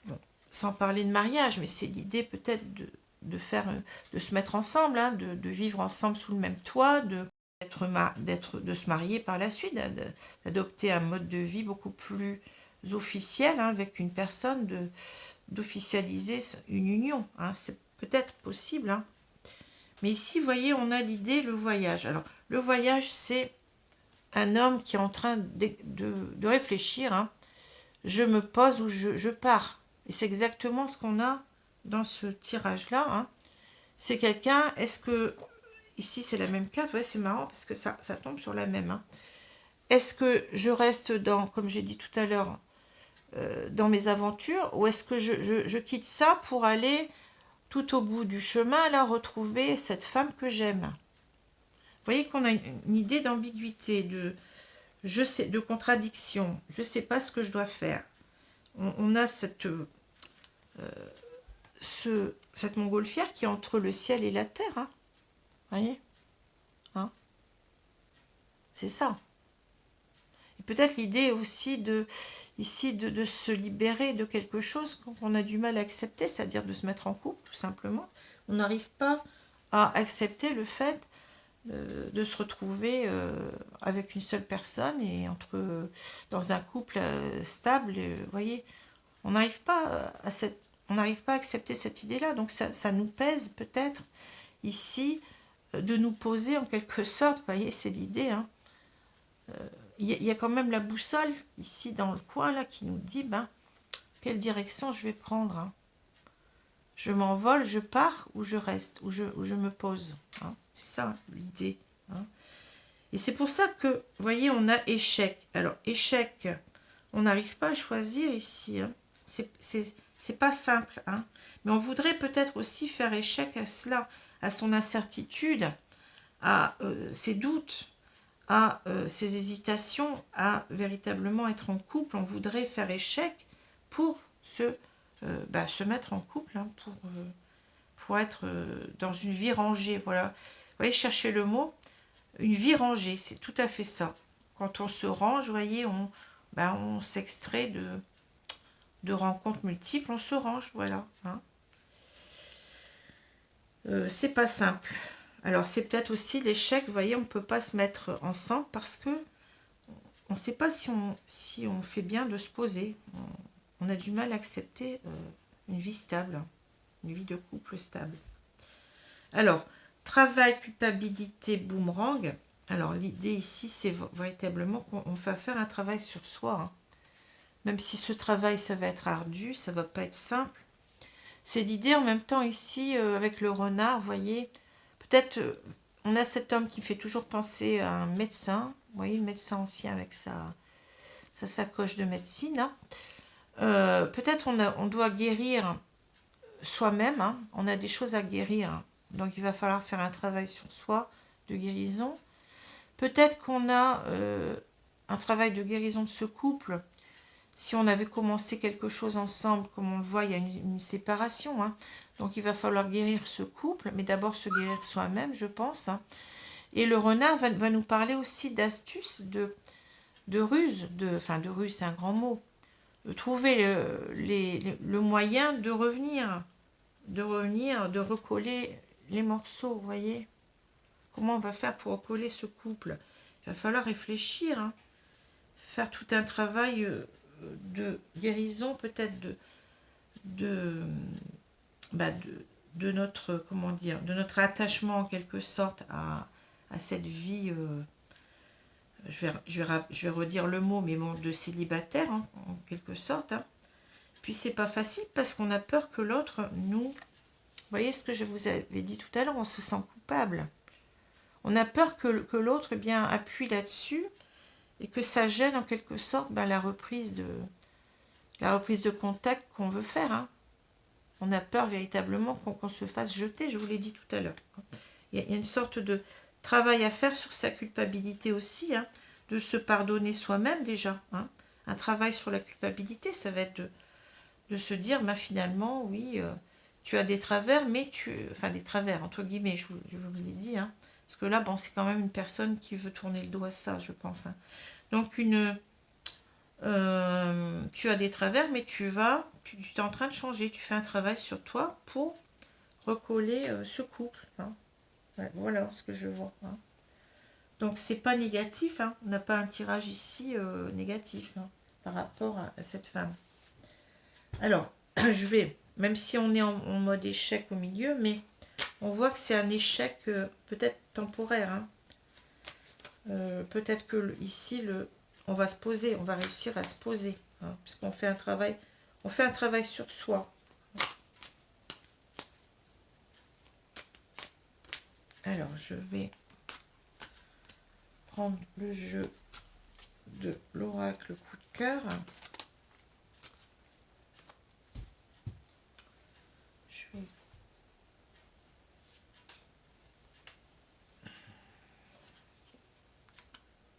bon, sans parler de mariage, mais c'est l'idée peut-être de se mettre ensemble, hein, de vivre ensemble sous le même toit, de se marier par la suite, d'adopter un mode de vie beaucoup plus officiel, hein, avec une personne, d'officialiser une union. Hein, c'est peut-être possible. Hein. Mais ici, vous voyez, on a l'idée, le voyage. Alors, le voyage, c'est un homme qui est en train de réfléchir. Hein. Je me pose ou je pars. Et c'est exactement ce qu'on a dans ce tirage-là. Hein. C'est quelqu'un, est-ce que... Ici, c'est la même carte. Ouais, c'est marrant parce que ça tombe sur la même. Hein. Est-ce que je reste dans, comme j'ai dit tout à l'heure, dans mes aventures, ou est-ce que je quitte ça pour aller tout au bout du chemin, là, retrouver cette femme que j'aime? Vous voyez qu'on a une idée d'ambiguïté, de contradiction. Je ne sais pas ce que je dois faire. On a cette montgolfière qui est entre le ciel et la terre. Hein. Vous voyez, hein, c'est ça. Et peut-être l'idée aussi ici de se libérer de quelque chose qu'on a du mal à accepter, c'est-à-dire de se mettre en couple, tout simplement. On n'arrive pas à accepter le fait de se retrouver avec une seule personne et dans un couple stable. Vous voyez, on n'arrive pas on n'arrive pas à accepter cette idée-là. Donc ça nous pèse peut-être ici de nous poser en quelque sorte, vous voyez, c'est l'idée, hein, il y a quand même la boussole ici dans le coin là qui nous dit ben, quelle direction je vais prendre. Hein. Je m'envole, je pars ou je reste, ou je me pose. Hein. C'est ça l'idée. Hein. Et c'est pour ça que, vous voyez, on a échec. Alors, échec, on n'arrive pas à choisir ici. Hein. C'est pas simple. Hein. Mais on voudrait peut-être aussi faire échec à cela, à son incertitude, à ses doutes, à ses hésitations, à véritablement être en couple. On voudrait faire échec pour se mettre en couple, hein, pour être dans une vie rangée. Voilà. Vous voyez, cherchez le mot. Une vie rangée, c'est tout à fait ça. Quand on se range, vous voyez, on s'extrait de rencontres multiples, on se range, voilà. Hein. C'est pas simple. Alors, c'est peut-être aussi l'échec, vous voyez, on ne peut pas se mettre ensemble parce que on ne sait pas si on fait bien de se poser. On a du mal à accepter une vie stable, une vie de couple stable. Alors, travail, culpabilité, boomerang. Alors, l'idée ici, c'est véritablement qu'on va faire un travail sur soi. Hein. Même si ce travail, ça va être ardu, ça va pas être simple. C'est l'idée en même temps ici, avec le renard, vous voyez. Peut-être, on a cet homme qui fait toujours penser à un médecin. Vous voyez, le médecin ancien avec sa sacoche de médecine. Hein. Peut-être on doit guérir soi-même. Hein. On a des choses à guérir. Hein. Donc, il va falloir faire un travail sur soi de guérison. Peut-être qu'on a un travail de guérison de ce couple. Si on avait commencé quelque chose ensemble, comme on le voit, il y a une séparation. Hein. Donc, il va falloir guérir ce couple, mais d'abord se guérir soi-même, je pense. Hein. Et le renard va nous parler aussi d'astuces, de ruses. Enfin, de ruse, c'est un grand mot. De trouver le moyen de revenir, de recoller les morceaux, vous voyez. Comment on va faire pour recoller ce couple? Il va falloir réfléchir, hein. Faire tout un travail de guérison, peut-être de, de notre, comment dire, de notre attachement en quelque sorte à cette vie, je vais redire le mot, mais bon, de célibataire, hein, en quelque sorte. Hein. Puis c'est pas facile parce qu'on a peur que l'autre nous... Vous voyez ce que je vous avais dit tout à l'heure, on se sent coupable. On a peur que l'autre eh bien appuie là-dessus et que ça gêne en quelque sorte la reprise de contact qu'on veut faire. Hein. On a peur véritablement qu'on se fasse jeter, je vous l'ai dit tout à l'heure. Il y a une sorte de travail à faire sur sa culpabilité aussi, hein, de se pardonner soi-même déjà. Hein. Un travail sur la culpabilité, ça va être de se dire, finalement, oui, tu as des travers, mais enfin des travers, entre guillemets, je vous l'ai dit, hein, parce que là, bon, c'est quand même une personne qui veut tourner le dos à ça, je pense. Hein. Donc, tu as des travers, mais tu es en train de changer, tu fais un travail sur toi pour recoller ce couple. Hein. Ouais, voilà ce que je vois. Hein. Donc, c'est pas négatif, hein. On n'a pas un tirage ici négatif hein, par rapport à cette femme. Alors, je vais, même si on est en mode échec au milieu, mais on voit que c'est un échec peut-être temporaire. Hein. Peut-être que ici, on va se poser, on va réussir à se poser, hein, puisqu'on fait un travail sur soi. Alors, je vais prendre le jeu de l'oracle coup de cœur.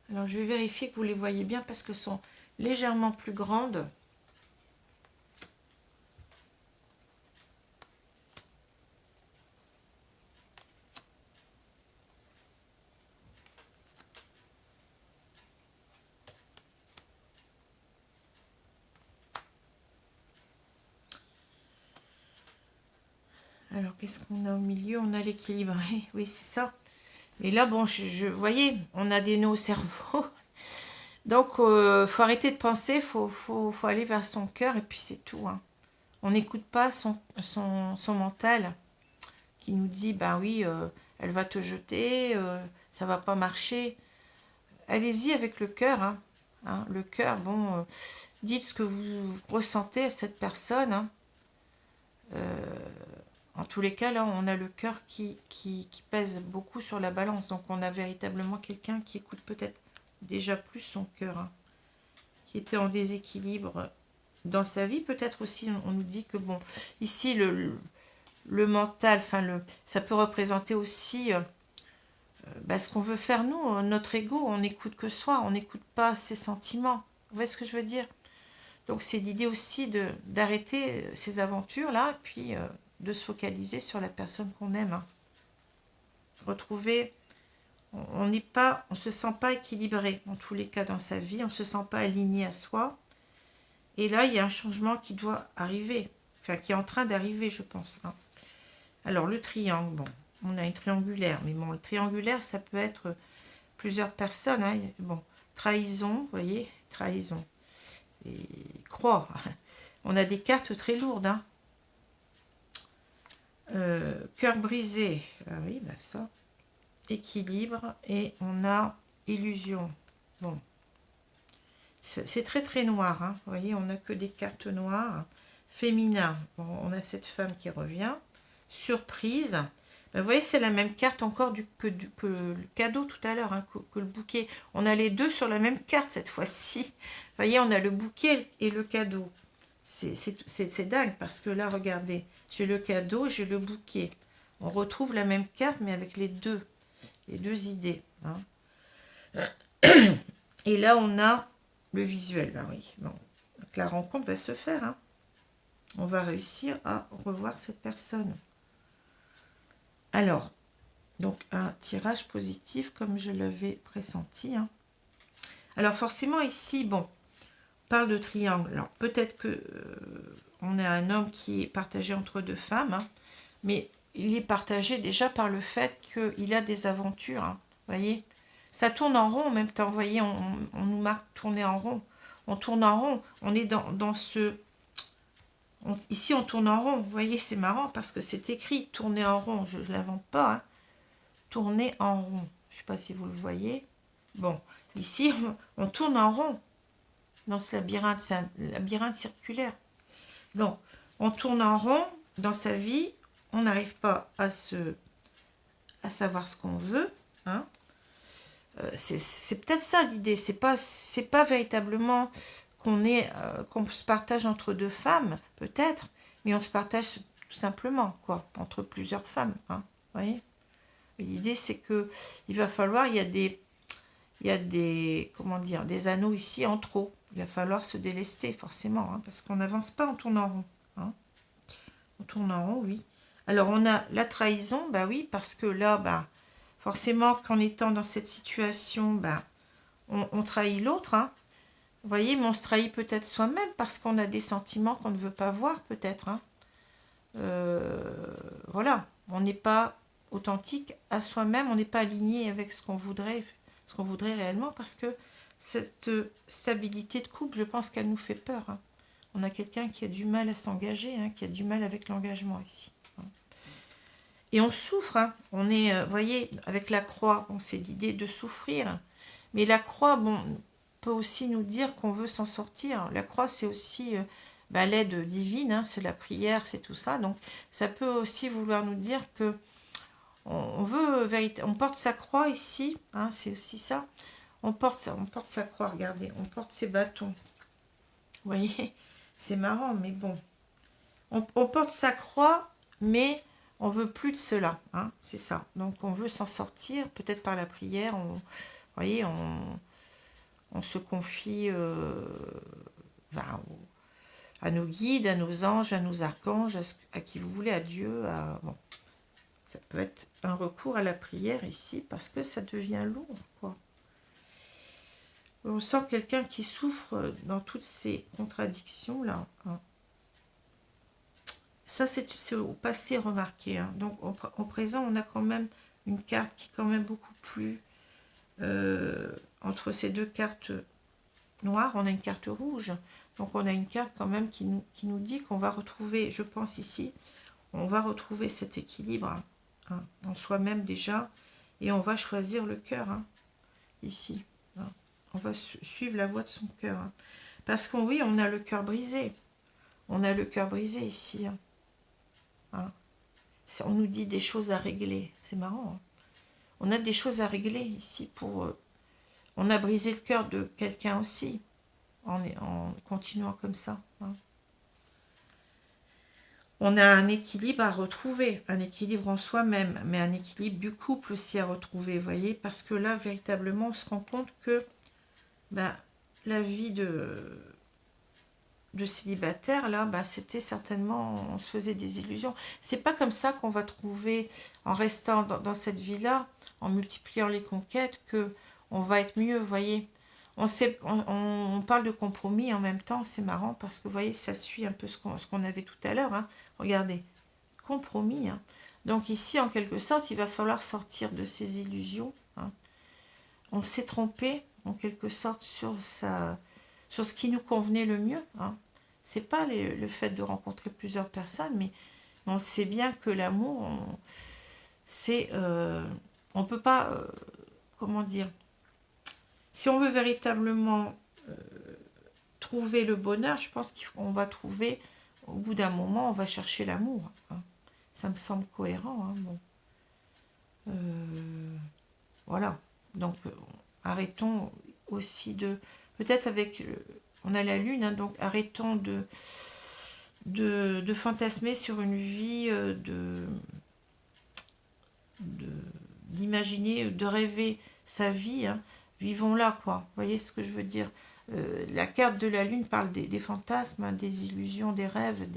Alors, je vais vérifier que vous les voyez bien parce qu'elles sont légèrement plus grandes. Alors, qu'est-ce qu'on a au milieu? On a l'équilibre. Oui, c'est ça. Mais là, bon, vous voyez, on a des nœuds au cerveau. Donc, faut arrêter de penser, faut aller vers son cœur et puis c'est tout. Hein. On n'écoute pas son mental qui nous dit, oui, elle va te jeter, ça va pas marcher. allez-y avec le cœur, hein. Le cœur, bon, dites ce que vous ressentez à cette personne, hein. En tous les cas, là, on a le cœur qui pèse beaucoup sur la balance. Donc, on a véritablement quelqu'un qui écoute peut-être déjà plus son cœur, hein, qui était en déséquilibre dans sa vie. Peut-être aussi, on nous dit que, bon, ici, le mental, enfin, ça peut représenter aussi ce qu'on veut faire, nous, notre ego. On n'écoute que soi, on n'écoute pas ses sentiments. Vous voyez ce que je veux dire? Donc, c'est l'idée aussi d'arrêter ces aventures-là, puis de se focaliser sur la personne qu'on aime, hein. Retrouver, on se sent pas équilibré, en tous les cas dans sa vie, on se sent pas aligné à soi. Et là, il y a un changement qui doit arriver, enfin, qui est en train d'arriver, je pense, hein. Alors, le triangle, bon, on a une triangulaire, mais bon, le triangulaire, ça peut être plusieurs personnes, hein. Bon, trahison, vous voyez, trahison. Et croix, on a des cartes très lourdes, hein. Cœur brisé, ah oui, bah ça, équilibre, et on a illusion. Bon, c'est très très noir, hein. Vous voyez, on n'a que des cartes noires. Féminin, bon, on a cette femme qui revient. Surprise, ben, vous voyez, c'est la même carte encore que le cadeau tout à l'heure, hein, que le bouquet. On a les deux sur la même carte cette fois-ci. Vous voyez, on a le bouquet et le cadeau. C'est dingue parce que là, regardez, j'ai le cadeau, j'ai le bouquet. On retrouve la même carte, mais avec les deux idées, hein. Et là, on a le visuel. Ben oui, bon. Donc, la rencontre va se faire, hein. On va réussir à revoir cette personne. Alors, donc un tirage positif comme je l'avais pressenti, hein. Alors forcément ici, bon, on parle de triangle. Alors peut-être que on a un homme qui est partagé entre deux femmes, hein, mais il est partagé déjà par le fait qu'il a des aventures, hein, voyez. Ça tourne en rond en même temps, vous voyez, on nous marque tourner en rond. On tourne en rond, on est dans ce... ici, on tourne en rond, vous voyez, c'est marrant parce que c'est écrit tourner en rond, je ne l'invente pas, hein. Tourner en rond, je ne sais pas si vous le voyez. Bon, ici, on tourne en rond dans ce labyrinthe, c'est un labyrinthe circulaire. Donc, on tourne en rond dans sa vie, on n'arrive pas à savoir ce qu'on veut, hein. C'est peut-être ça l'idée, c'est pas véritablement qu'on se partage entre deux femmes, peut-être, mais on se partage tout simplement, quoi, entre plusieurs femmes, hein, vous voyez. L'idée, c'est que il va falloir, il y a des, comment dire, des anneaux ici en trop. Il va falloir se délester, forcément, hein, parce qu'on n'avance pas en tournant en rond, hein. On tourne en rond, oui. Alors, on a la trahison, bah oui, parce que là, bah, forcément, qu'en étant dans cette situation, bah, on trahit l'autre, hein. Vous voyez, mais on se trahit peut-être soi-même parce qu'on a des sentiments qu'on ne veut pas voir, peut-être, hein. Voilà, on n'est pas authentique à soi-même, on n'est pas aligné avec ce qu'on voudrait réellement, parce que cette stabilité de couple, je pense qu'elle nous fait peur, hein. On a quelqu'un qui a du mal à s'engager, hein, qui a du mal avec l'engagement ici, hein. Et on souffre, hein. On est, vous voyez, avec la croix, bon, c'est l'idée de souffrir, mais la croix, bon, peut aussi nous dire qu'on veut s'en sortir. La croix, c'est aussi l'aide divine, hein, c'est la prière, c'est tout ça. Donc, ça peut aussi vouloir nous dire que on porte sa croix ici, hein, c'est aussi ça. On porte sa croix, regardez, on porte ses bâtons. Vous voyez, c'est marrant, mais bon. On porte sa croix, mais on veut plus de cela, hein, c'est ça. Donc, on veut s'en sortir, peut-être par la prière. Vous voyez, on se confie à nos guides, à nos anges, à nos archanges, à qui vous voulez, à Dieu. Bon. Ça peut être un recours à la prière ici parce que ça devient lourd, quoi. On sent quelqu'un qui souffre dans toutes ces contradictions-là, hein. Ça, c'est au passé remarqué, hein. Donc, au présent, on a quand même une carte qui est quand même beaucoup plus... entre ces deux cartes noires, on a une carte rouge. Donc, on a une carte quand même qui nous dit qu'on va retrouver, je pense ici, on va retrouver cet équilibre, hein, en soi-même déjà, et on va choisir le cœur, hein, ici, hein. on va suivre la voie de son cœur. Hein. Parce qu'on, oui, on a le cœur brisé. On a le cœur brisé ici. Hein. Hein. On nous dit des choses à régler. C'est marrant. Hein. On a des choses à régler ici pour... on a brisé le cœur de quelqu'un aussi, en continuant comme ça. Hein. On a un équilibre à retrouver, un équilibre en soi-même, mais un équilibre du couple aussi à retrouver, vous voyez, parce que là, véritablement, on se rend compte que ben, la vie de célibataire, là, ben, c'était certainement, on se faisait des illusions. C'est pas comme ça qu'on va trouver, en restant dans cette vie-là, en multipliant les conquêtes, que on va être mieux, vous voyez. On parle de compromis en même temps, c'est marrant, parce que, vous voyez, ça suit un peu ce qu'on avait tout à l'heure. Hein. Regardez, compromis. Hein. Donc ici, en quelque sorte, il va falloir sortir de ces illusions. Hein. On s'est trompé, en quelque sorte, sur ce qui nous convenait le mieux. Hein. C'est pas le fait de rencontrer plusieurs personnes, mais on sait bien que l'amour, c'est... on peut pas... comment dire, si on veut véritablement trouver le bonheur, je pense qu'on va trouver, au bout d'un moment, on va chercher l'amour. Hein. Ça me semble cohérent. Hein, bon. Voilà. Donc, arrêtons aussi de... Peut-être avec... on a la lune, hein, donc arrêtons de fantasmer sur une vie, d'imaginer, de rêver sa vie. Hein. Vivons-la, quoi. Vous voyez ce que je veux dire? La carte de la lune parle des fantasmes, hein, des illusions, des rêves,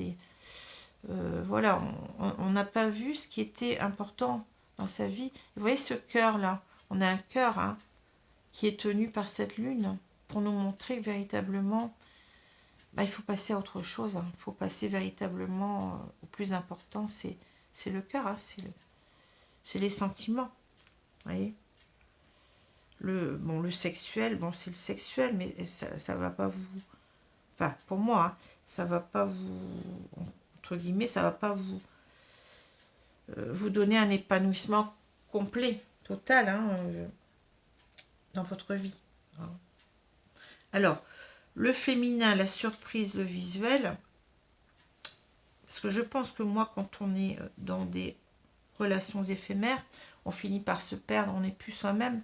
voilà, on n'a pas vu ce qui était important dans sa vie. Vous voyez ce cœur-là? On a un cœur, hein, qui est tenu par cette lune pour nous montrer que véritablement, bah, il faut passer à autre chose. Hein. Il faut passer véritablement au plus important, c'est le cœur, hein, c'est les sentiments. Vous voyez? Le sexuel, bon, c'est le sexuel, mais ça va pas vous... Enfin, pour moi, hein, ça va pas vous... Entre guillemets, ça va pas vous donner un épanouissement complet, total, hein, dans votre vie. Hein. Alors, le féminin, la surprise, le visuel, parce que je pense que moi, quand on est dans des relations éphémères, on finit par se perdre, on n'est plus soi-même.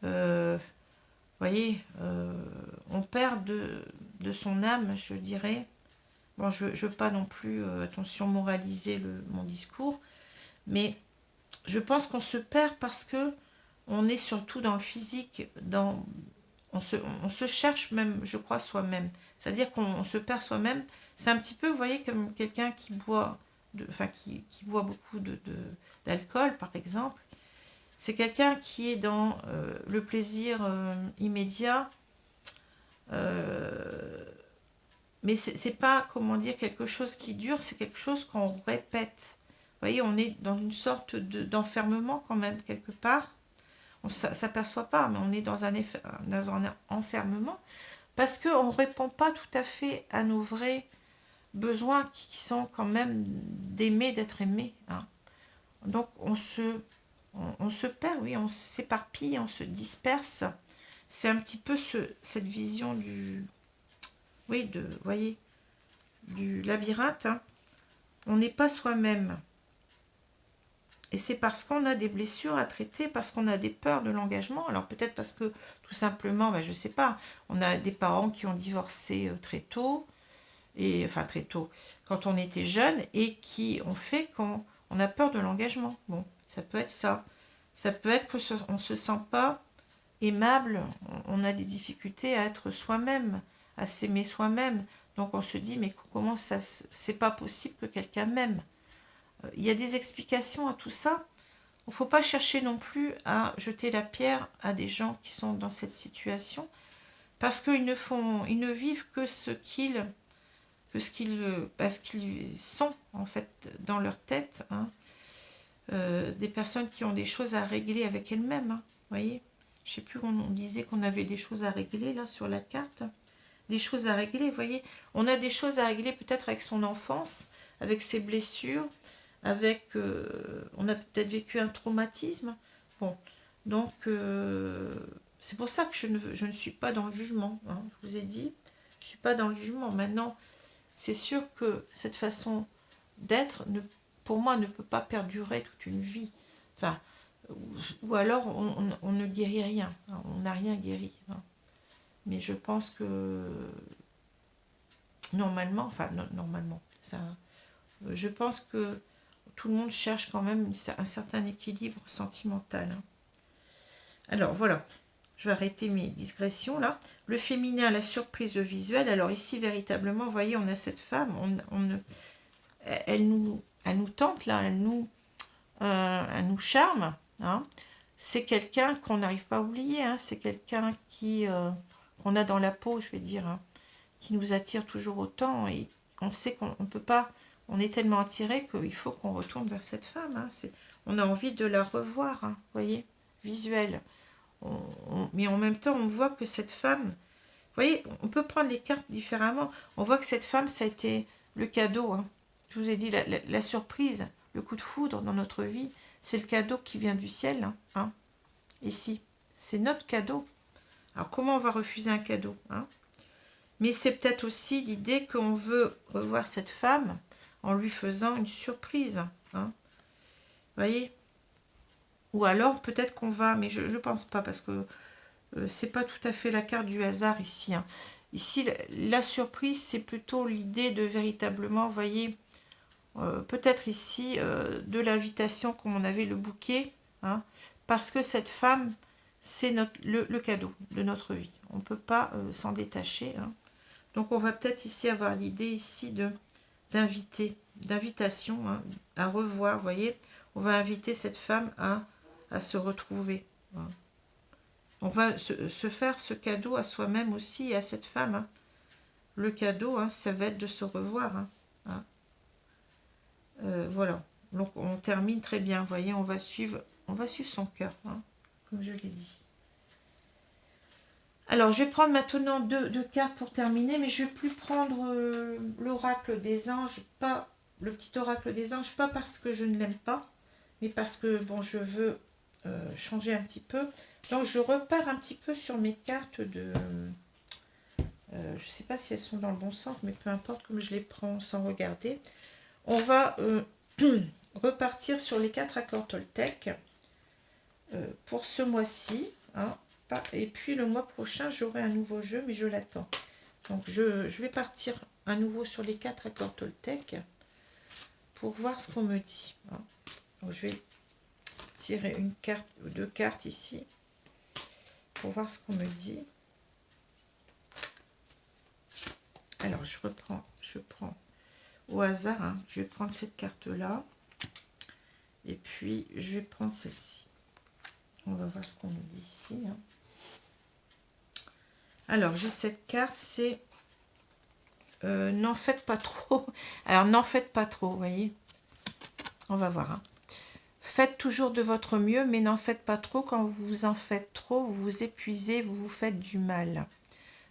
Vous voyez, on perd de son âme, je dirais. Bon, je ne veux pas non plus, attention, moraliser mon discours, mais je pense qu'on se perd parce que on est surtout dans le physique, on se cherche même, je crois, soi-même. C'est-à-dire qu'on se perd soi-même. C'est un petit peu, vous voyez, comme quelqu'un qui boit, qui boit beaucoup d'alcool, par exemple. C'est quelqu'un qui est dans le plaisir immédiat, mais c'est pas, comment dire, quelque chose qui dure, c'est quelque chose qu'on répète. Vous voyez, on est dans une sorte d'enfermement quand même, quelque part. On ne s'aperçoit pas, mais on est dans un enfermement parce qu'on ne répond pas tout à fait à nos vrais besoins qui sont quand même d'aimer, d'être aimé. Hein. Donc on se perd, oui, on s'éparpille, on se disperse. C'est un petit peu cette vision oui, vous voyez, du labyrinthe. Hein. On n'est pas soi-même. Et c'est parce qu'on a des blessures à traiter, parce qu'on a des peurs de l'engagement. Alors peut-être parce que, tout simplement, ben, je ne sais pas, on a des parents qui ont divorcé très tôt, enfin très tôt, quand on était jeune, et qui ont fait qu'on a peur de l'engagement. Bon, ça peut être ça. Ça peut être qu'on ne se sent pas aimable, on a des difficultés à être soi-même, à s'aimer soi-même. Donc on se dit, mais comment ça, c'est pas possible que quelqu'un m'aime. Il y a des explications à tout ça. Il ne faut pas chercher non plus à jeter la pierre à des gens qui sont dans cette situation, parce qu'ils ne vivent que ce qu'ils sont en fait dans leur tête. Hein. Des personnes qui ont des choses à régler avec elles-mêmes. Hein, voyez, je ne sais plus, on disait qu'on avait des choses à régler là sur la carte. Des choses à régler, vous voyez. On a des choses à régler peut-être avec son enfance, avec ses blessures, avec... on a peut-être vécu un traumatisme. Bon, donc C'est pour ça que je ne suis pas dans le jugement. Hein. Je vous ai dit, je ne suis pas dans le jugement. Maintenant, c'est sûr que cette façon d'être, pour moi, ne peut pas perdurer toute une vie. Enfin, ou alors on ne guérit rien. Hein. On n'a rien guéri. Hein. Mais je pense que normalement, normalement, ça, je pense que tout le monde cherche quand même un certain équilibre sentimental. Hein. Alors voilà, je vais arrêter mes digressions là. Le féminin, la surprise, le visuel. Alors ici, véritablement, vous voyez, on a cette femme, elle nous tente là, elle nous charme. Hein. C'est quelqu'un qu'on n'arrive pas à oublier. Hein. C'est quelqu'un qu'on a dans la peau, je vais dire, hein, qui nous attire toujours autant. Et on sait qu'on ne peut pas, on est tellement attiré qu'il faut qu'on retourne vers cette femme. Hein. On a envie de la revoir, hein, vous voyez, visuel. Mais en même temps, on voit que cette femme, vous voyez, on peut prendre les cartes différemment. On voit que cette femme, ça a été le cadeau. Hein. Je vous ai dit, la surprise, le coup de foudre dans notre vie, c'est le cadeau qui vient du ciel. Hein. Ici, c'est notre cadeau. Alors, comment on va refuser un cadeau, hein? Mais c'est peut-être aussi l'idée qu'on veut revoir cette femme en lui faisant une surprise. Hein. Vous voyez? Ou alors, peut-être qu'on va... Mais je ne pense pas, parce que c'est pas tout à fait la carte du hasard ici. Hein. Ici, la surprise, c'est plutôt l'idée de véritablement, vous voyez, peut-être ici, de l'invitation, comme on avait le bouquet. Hein, parce que cette femme, c'est le cadeau de notre vie. On ne peut pas s'en détacher. Hein. Donc, on va peut-être ici avoir l'idée ici d'invitation, hein, à revoir, vous voyez. On va inviter cette femme à se retrouver. Hein. On va se faire ce cadeau à soi-même aussi et à cette femme. Hein. Le cadeau, hein, ça va être de se revoir. Hein. Hein. Voilà. Donc, on termine très bien. Vous voyez, on va suivre son cœur, hein, comme je l'ai dit. Alors, je vais prendre maintenant deux cartes pour terminer, mais je ne vais plus prendre l'oracle des anges, pas le petit oracle des anges, pas parce que je ne l'aime pas, mais parce que, bon, je veux changer un petit peu. Donc, je repars un petit peu sur mes cartes de... je ne sais pas si elles sont dans le bon sens, mais peu importe, comme je les prends sans regarder. On va repartir sur les 4 accords Toltec pour ce mois-ci. Hein. Et puis le mois prochain, j'aurai un nouveau jeu, mais je l'attends. Donc je vais partir à nouveau sur les 4 accords Toltec pour voir ce qu'on me dit. Hein. Donc je vais tirer une carte ou 2 cartes ici pour voir ce qu'on me dit. Alors je prends au hasard, hein. Je vais prendre cette carte-là et puis je vais prendre celle-ci. On va voir ce qu'on nous dit ici. Hein. Alors, j'ai cette carte, c'est n'en faites pas trop. Alors, n'en faites pas trop, vous voyez. On va voir. Hein. Faites toujours de votre mieux, mais n'en faites pas trop. Quand vous en faites trop, vous vous épuisez, vous vous faites du mal.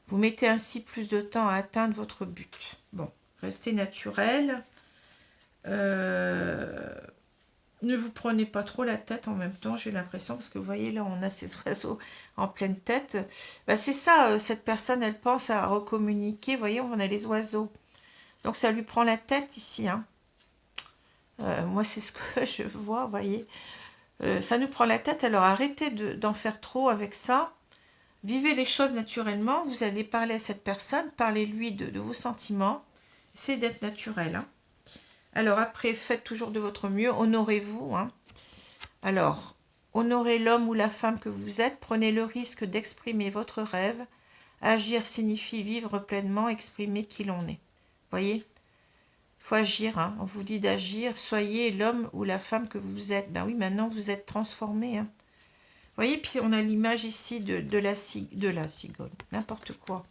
Vous mettez ainsi plus de temps à atteindre votre but. Bon, restez naturel. Ne vous prenez pas trop la tête en même temps, j'ai l'impression, parce que vous voyez, là, on a ces oiseaux en pleine tête. Bah, c'est ça, cette personne, elle pense à recommuniquer. Vous voyez, on a les oiseaux. Donc, ça lui prend la tête ici. Hein. Moi, c'est ce que je vois, vous voyez. Ça nous prend la tête, alors arrêtez d'en faire trop avec ça. Vivez les choses naturellement. Vous allez parler à cette personne, parlez-lui de vos sentiments. Essayez d'être naturel, hein. Alors après, faites toujours de votre mieux, honorez-vous. Hein. Alors, honorez l'homme ou la femme que vous êtes, prenez le risque d'exprimer votre rêve. Agir signifie vivre pleinement, exprimer qui l'on est. Voyez, il faut agir, hein. On vous dit d'agir, soyez l'homme ou la femme que vous êtes. Ben oui, maintenant vous êtes transformé. Hein. Voyez, puis on a l'image ici de la cigogne, n'importe quoi.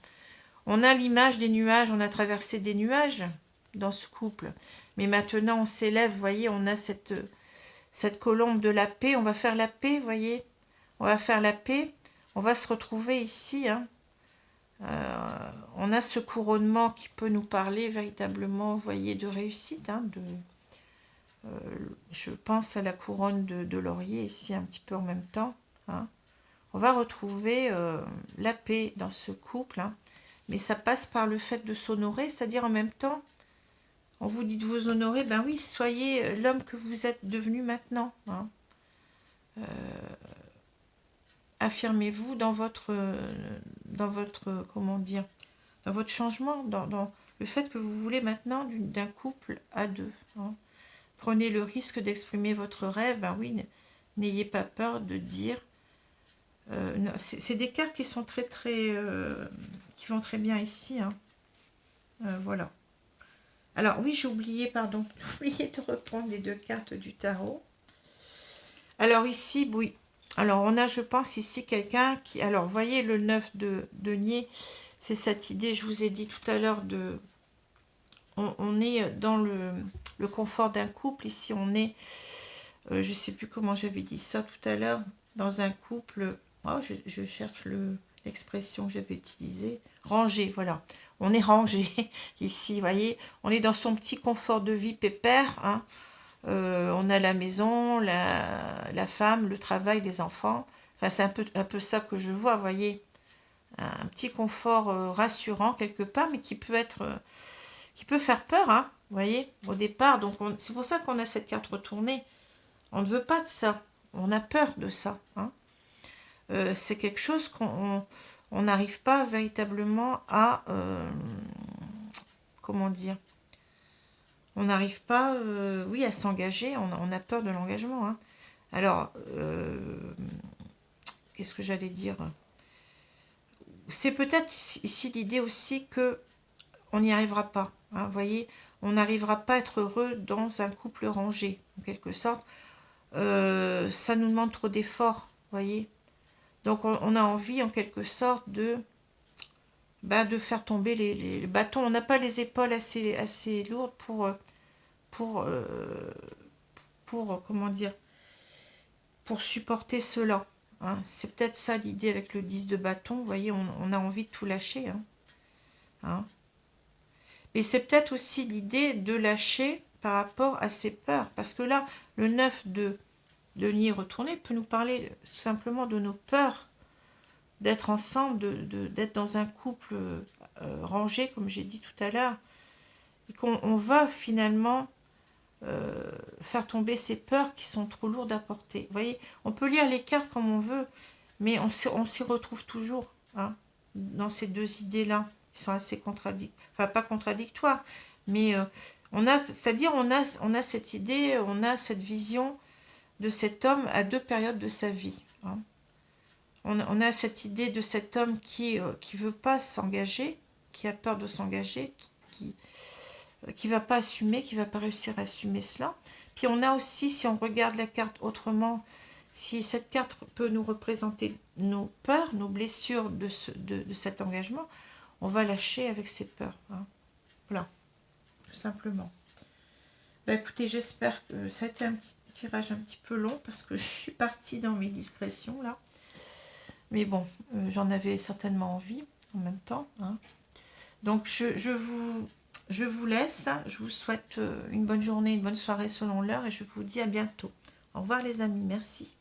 On a l'image des nuages, on a traversé des nuages dans ce couple. Mais maintenant, on s'élève, vous voyez, on a cette colombe de la paix. On va faire la paix, vous voyez. On va faire la paix. On va se retrouver ici. Hein. On a ce couronnement qui peut nous parler véritablement, vous voyez, de réussite. Hein, je pense à la couronne de laurier ici, un petit peu en même temps. Hein. va retrouver la paix dans ce couple, hein. Mais ça passe par le fait de s'honorer, c'est-à-dire en même temps, on vous dit de vous honorer, ben oui, soyez l'homme que vous êtes devenu maintenant, hein. Affirmez-vous dans votre, comment dire, dans votre changement, dans le fait que vous voulez maintenant d'un couple à deux, hein. Prenez le risque d'exprimer votre rêve, ben oui, n'ayez pas peur de dire. C'est des cartes qui sont très qui vont très bien ici, hein. Voilà. Alors oui, j'ai oublié, pardon, j'ai oublié de reprendre les deux cartes du tarot. Alors ici, oui. Alors on a, je pense, ici quelqu'un qui... Alors, vous voyez le 9 de denier, c'est cette idée, je vous ai dit tout à l'heure, de... On est dans le confort d'un couple. Ici, on est... je ne sais plus comment j'avais dit ça tout à l'heure. Dans un couple... Oh, je cherche l'expression que j'avais utilisée. Rangé, voilà. On est rangé ici, vous voyez. On est dans son petit confort de vie pépère, hein. On a la maison, la femme, le travail, les enfants. Enfin, c'est un peu ça que je vois, vous voyez. Un petit confort rassurant quelque part, mais qui peut faire peur, hein, vous voyez, au départ. Donc, c'est pour ça qu'on a cette carte retournée. On ne veut pas de ça. On a peur de ça, hein. C'est quelque chose qu'on n'arrive pas véritablement à... comment dire, on n'arrive pas, oui, à s'engager, on a peur de l'engagement, hein. Alors, qu'est-ce que j'allais dire? C'est peut-être ici l'idée aussi que on n'y arrivera pas, hein, vous voyez, on n'arrivera pas à être heureux dans un couple rangé, en quelque sorte. Ça nous demande trop d'efforts, vous voyez. Donc, on a envie, en quelque sorte, de faire tomber les bâtons. On n'a pas les épaules assez lourdes pour comment dire, pour supporter cela, hein. C'est peut-être ça l'idée avec le 10 de bâton, vous voyez, on a envie de tout lâcher, hein, hein. Mais c'est peut-être aussi l'idée de lâcher par rapport à ses peurs, parce que là, le 9 de denier retourné peut nous parler tout simplement de nos peurs, d'être ensemble, d'être dans un couple rangé, comme j'ai dit tout à l'heure, et qu'on va finalement faire tomber ces peurs qui sont trop lourdes à porter. Vous voyez, on peut lire les cartes comme on veut, mais on s'y retrouve toujours, hein, dans ces deux idées-là, qui sont assez contradictoires. Enfin, pas contradictoires, mais c'est-à-dire on a cette idée, on a cette vision de cet homme à deux périodes de sa vie, hein. On a cette idée de cet homme qui veut pas s'engager, qui a peur de s'engager, qui va pas assumer, qui va pas réussir à assumer cela. Puis on a aussi, si on regarde la carte autrement, si cette carte peut nous représenter nos peurs, nos blessures de cet engagement, on va lâcher avec ces peurs, hein. Voilà, tout simplement. Bah, écoutez, j'espère que ça a été un petit tirage un petit peu long parce que je suis partie dans mes discrétions là. Mais bon, j'en avais certainement envie en même temps, hein. Donc je vous laisse, je vous souhaite une bonne journée, une bonne soirée selon l'heure et je vous dis à bientôt. Au revoir les amis, merci.